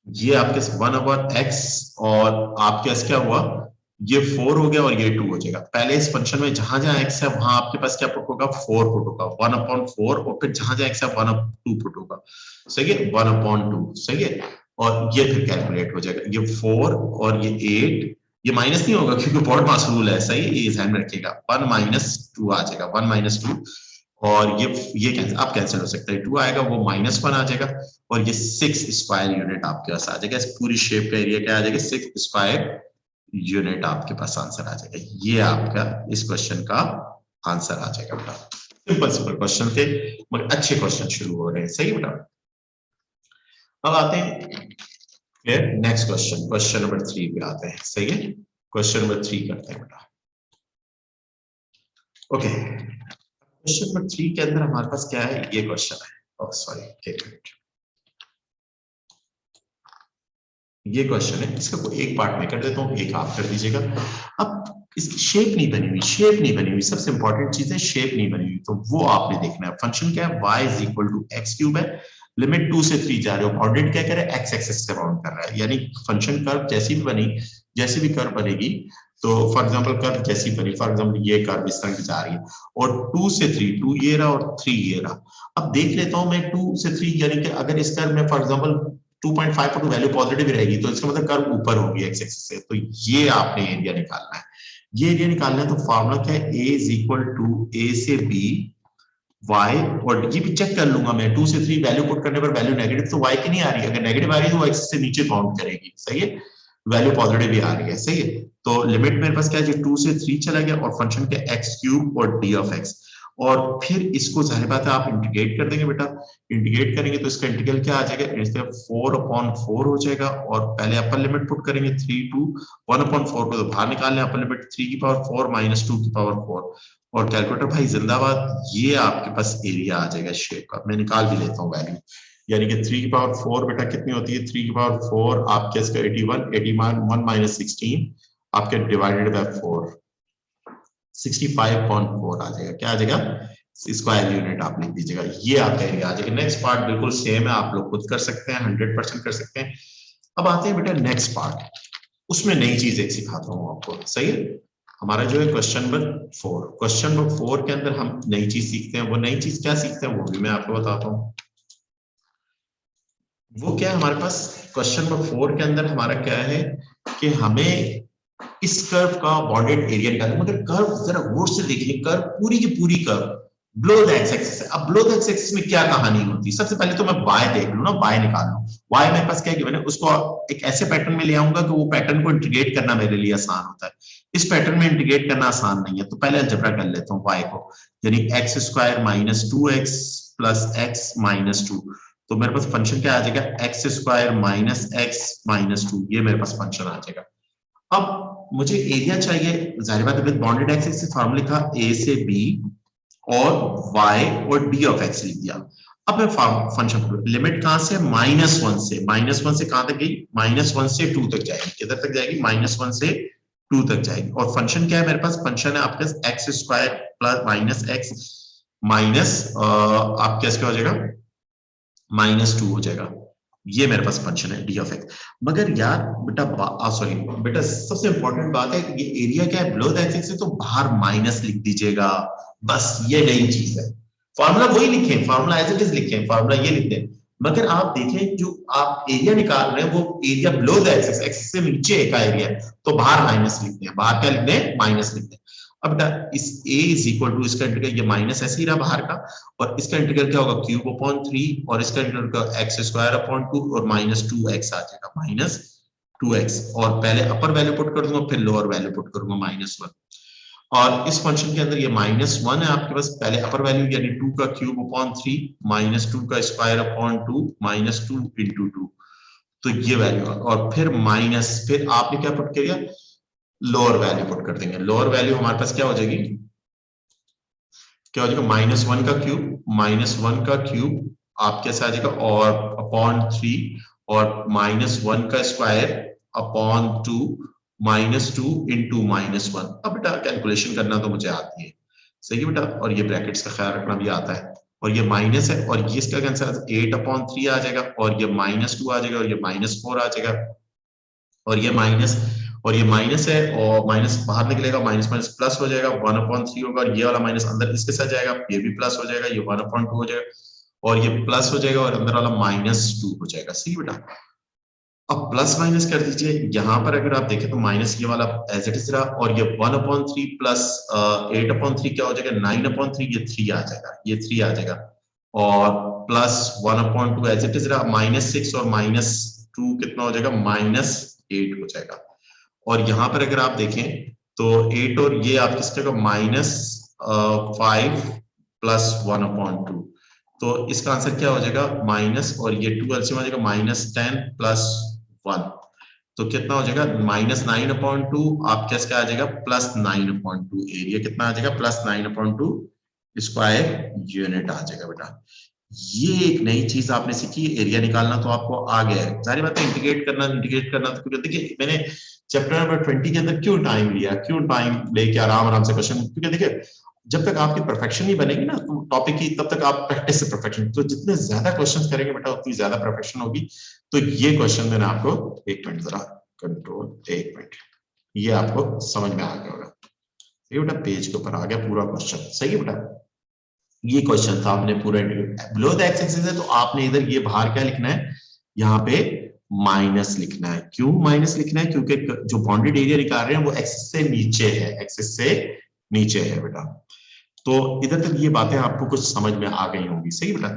ये आपके 1/x, और आपके पास क्या हुआ, ये 4 हो गया, और ये 2 हो जाएगा। पहले इस फंक्शन में जहां जहां x है वहां आपके पास क्या पुट होगा, 4 पुट होगा, 1/4, और फिर जहां जहां x है 1/2 पुट होगा, सही है, 1/2, सही है, और ये फिर कैलकुलेट हो जाएगा, ये 4 और ये 8, ये माइनस नहीं होगा क्योंकि ब्रॉड मास रूल है, सही है, ये ध्यान में रखिएगा, 1 - 2 आ जाएगा, 1 - 2, और ये कैंसिल, आप कैंसिल हो सकता है, 2 आएगा, वो -1 आ जाएगा, और ये 6 स्क्वायर यूनिट आपके पास आ जाएगा, इस पूरी शेप का एरिया क्या आ जाएगा, 6 स्क्वायर यूनिट आपके पास आंसर आ जाएगा, ये आपका इस क्वेश्चन का आंसर आ जाएगा बेटा। सिंपल क्वेश्चन थे, मगर अच्छे क्वेश्चन शुरू हो रहे हैं, सही बेटा। अब आते हैं नेक्स्ट क्वेश्चन नंबर 3 पे आते हैं, सही है, क्वेश्चन नंबर 3 करते हैं बेटा। ओके, क्वेश्चन नंबर 3 के अंदर हमारे पास क्या है, ये क्वेश्चन है, सॉरी, एक मिनट, ये क्वेश्चन है, इसका कोई एक पार्ट में कर देता हूँ, एक आप कर दीजिएगा। अब इसकी शेप नहीं बनी हुई, सबसे इंपॉर्टेंट चीज है शेप नहीं बनी हुई, तो वो आपने देखना है। फंक्शन क्या है, y = x³ है, लिमिट 2 से 3 जा रहे हो, बाउंडेड क्या कर रहा है, x एक्सिस से बाउंड कर रहा है, यानी फंक्शन कर्व जैसी भी कर्व बनेगी, तो फॉर एग्जांपल कर्व जैसी बनी, फॉर एग्जांपल ये कर्व इस तरह की जा रही है, और 2 से 3, 2 ये रहा और 3 ये रहा। अब देख लेता हूं मैं 2 से 3, यानी कि अगर इस कर्व में फॉर एग्जांपल 2.5 पर वैल्यू पॉजिटिव रहेगी, तो इसका मतलब कर्व ऊपर होगी एक्स एक्सिस से, तो ये आपने एरिया निकालना है। ये एरिया निकालना है तो फॉर्मूला क्या है, a is equal to a से b y, और ये भी चेक कर लूंगा मैं 2 से 3 वैल्यू पुट करने पर वैल्यू नेगेटिव तो y की नहीं आ रही है, अगर नेगेटिव आ रही है तो x से नीचे काउंट करेगी, सही है, वैल्यू पॉजिटिव भी आ रही है, सही है। तो लिमिट मेरे पास क्या है, 2 से 3 चला गया और फंक्शन के एक्स क्यूब और डी ऑफ एक्स, और फिर इसको जाहिर बात है आप इंटीग्रेट कर देंगे बेटा, इंटीग्रेट करेंगे तो इसका इंटीग्रल क्या आ जाएगा, इससे 4/4 हो जाएगा, और पहले अपर लिमिट पुट करेंगे 3 to 1/4 को तो बाहर निकाल लें, अपर लिमिट 3 की पावर 4 माइनस 2 की पावर 4, और कैलकुलेटर भाई जिंदाबाद, ये आपके पास एरिया आ जाएगा शेप का, मैं निकाल भी लेता हूँ वैल्यू, यानी कि 3 की पावर 4 बेटा कितनी होती है, 3 की पावर 4 आपके इसका 81 माइनस 16 आपके डिवाइडेड बाय 4 65.4 आ जाएगा, क्या आ जाएगा, स्क्वायर यूनिट आप लिख दीजिएगा, ये आपका एरिया आ जाएगा। नेक्स्ट पार्ट बिल्कुल सेम है, आप लोग खुद कर सकते हैं, 100% कर सकते हैं। अब आते हैं बेटा नेक्स्ट पार्ट, उसमें नई चीज एक सिखाता हूँ आपको, सही है। हमारा जो है क्वेश्चन नंबर 4, क्वेश्चन नंबर 4 के अंदर हम नई चीज सीखते हैं, वो नई चीज क्या सीखते हैं वो भी मैं आपको बताता हूँ। वो क्या है हमारे पास क्वेश्चन नंबर 4 के अंदर हमारा क्या है कि हमें इस कर्व का बॉन्डेड एरिया निकालना, मगर कर्व जरा गौर से देखिए, कर्व पूरी की पूरी curve below the x axis है। अब बिलो द एक्स एक्सिस में क्या कहानी होती है, सबसे पहले तो मैं y देख लूं ना, y निकाल लूं, y मेरे पास क्या गिवन है, उसको एक ऐसे पैटर्न में ले आऊंगा कि वो पैटर्न को इंटीग्रेट करना मेरे लिए आसान होता है। इस पैटर्न में इंटीग्रेट करना आसान नहीं है, तो पहले अलजेब्रा कर लेता हूँ y को, यानी x square minus 2x plus x minus 2, तो मेरे पास फंक्शन क्या आ जाएगा, x square minus x minus 2, ये मेरे पास फंक्शन आ जाएगा। अब मुझे एरिया चाहिए, जाहिर बात है विद बॉन्डेड एक्सिस से फॉर्मूला लिखा a से b और y और d ऑफ x लिख दिया। अब मैं फंक्शन लिमिट कहां से, -1 से, -1 से कहां तक गई, -1 से 2 तक जाएगी, किधर तक जाएगी, -1 से 2 तक जाएगी, और फंक्शन क्या है मेरे पास, फंक्शन है आपके x square plus minus x minus आपके क्या हो जाएगा, -2 हो जाएगा, ये मेरे पास फंक्शन है डी ऑफ एक्स। मगर यार बेटा सॉरी बेटा, सबसे इंपॉर्टेंट बात है ये एरिया क्या है, बिलो द एक्स एक्सिस, तो बाहर माइनस लिख दीजिएगा, बस ये नई चीज है। फॉर्मूला वही लिखे, फॉर्मूला एज इट इज लिखे, फॉर्मूला ये लिखते हैं, मगर आप देखें जो आप एरिया निकाल रहे हैं वो area below the axis, axis से नीचे का एरिया है, तो बाहर माइनस लिखते हैं, बाहर क्या लिखते हैं, माइनस लिखते हैं। अब इस a इज इक्वल टू, इसका इंटीग्रल ये माइनस ऐसे ही रहा बाहर का, और इसका इंटीग्रल क्या होगा, क्यूब अपॉन 3, और इसका इंटीग्रल का एक्स स्क्वायर अपॉन 2 और -2x आ जाएगा, -2x, और पहले अपर वैल्यू पुट कर दूंगा, फिर लोअर वैल्यू पुट करूंगा -1, और इस फंक्शन के अंदर ये -1 है आपके पास, पहले अपर वैल्यू यानी 2 का क्यूब अपॉन 3 -2 का स्क्वायर अपॉन 2 -2 इंटू 2, तो ये वैल्यू, और फिर माइनस, फिर आपने क्या पुट किया, लोअर वैल्यू पुट कर देंगे, लोअर वैल्यू हमारे पास क्या हो जाएगी, क्या हो जाएगा, -1 का क्यूब, -1 का क्यूब आप कैसे आ जाएगा, और अपॉन 3 और -1 का स्क्वायर अपॉन 2 -2 इंटू -1। अब बेटा कैलकुलेशन करना तो मुझे आती है, सही है बेटा, और ये ब्रैकेट्स का ख्याल रखना भी आता है, और ये माइनस है, और ये इसका आंसर 8/3 आ जाएगा, और ये -2 आ जाएगा, और ये -4 आ जाएगा, और ये माइनस, और ये माइनस है, और माइनस बाहर निकलेगा, माइनस माइनस प्लस हो जाएगा, 1/3 होगा, और ये वाला माइनस अंदर इसके साथ जाएगा, ये भी प्लस हो जाएगा, ये 1/2 हो जाएगा, और ये प्लस हो जाएगा, और अंदर वाला -2 हो जाएगा, सही बेटा। अब प्लस माइनस कर दीजिए, यहाँ पर अगर आप देखें तो माइनस ये वाला एज इट इज रहा, और ये 1/3 प्लस 8/3 क्या हो जाएगा, 9/3, ये 3 आ जाएगा, ये 3 आ जाएगा, और प्लस 1/2 एज इट इज रहा, -6 और -2 कितना हो जाएगा, -8 हो जाएगा, और यहाँ पर अगर आप देखें तो 8 और ये आप किस जगह, -5 प्लस 1/2, तो इसका आंसर क्या हो जाएगा, माइनस, और ये 2 एलसीएम आ जाएगा, -10 प्लस 1, तो कितना हो जाएगा, -9/2, आप कैसे आ जाएगा, +9/2, एरिया कितना आ जाएगा, +9/2 स्क्वायर यूनिट आ जाएगा बेटा। ये एक नई चीज आपने सीखी, एरिया निकालना तो आपको आ गया है, सारी बातें इंटीग्रेट करना तो, क्योंकि देखिए मैंने चैप्टर नंबर 20 के अंदर क्यों टाइम लिया, क्यों टाइम लेके आराम से क्वेश्चन, क्योंकि देखिए जब तक आपकी परफेक्शन नहीं बनेगी ना तो टॉपिक की, तब तक आप प्रैक्टिस से परफेक्शन, तो जितने ज्यादा क्वेश्चन करेंगे बेटा उतनी ज्यादा परफेक्शन होगी। तो ये क्वेश्चन मैंने आपको, एक मिनट जरा कंट्रोल, एक मिनट, ये आपको समझ में आ गया होगा, ये बेटा पेज के ऊपर आ गया पूरा क्वेश्चन, सही है बेटा। ये क्वेश्चन था, आपने पूरा बिलो द एक्स एक्सिस है, तो आपने इधर ये बाहर क्या लिखना है, यहाँ पे माइनस लिखना है। क्यों माइनस लिखना है? क्योंकि जो बाउंडेड एरिया निकाल रहे हैं वो एक्सिस से नीचे है, एक्सिस से नीचे है बेटा। तो इधर तक ये बातें आपको कुछ समझ में आ गई होंगी, सही बेटा।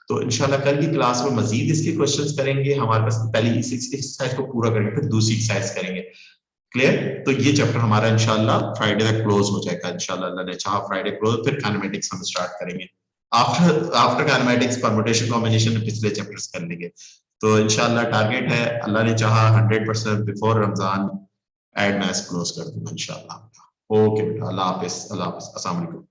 तो इंशाल्लाह कल की क्लास में मजीद इसके क्वेश्चंस करेंगे। हमारे पास पहले इस एक्सरसाइज को पूरा करेंगे, फिर दूसरी एक्सरसाइज करेंगे। क्लियर? तो ये चैप्टर हमारा इंशाल्लाह फ्राइडे तक क्लोज हो जाएगा, इंशाल्लाह अल्लाह ने चाहा फ्राइडे क्लोज, फिर काइनेमेटिक्स हम स्टार्ट करेंगे। आफ्टर काइनेमेटिक्स परम्यूटेशन कॉम्बिनेशन पिछले चैप्टर्स कर लेंगे। तो इंशाल्लाह टारगेट है, अल्लाह ने चाहा 100% बिफोर रमजान एड मैथ्स क्लोज कर दूंगा इंशाल्लाह। ओके बेटा, अल्लाह हाफिज, अस्सलाम वालेकुम।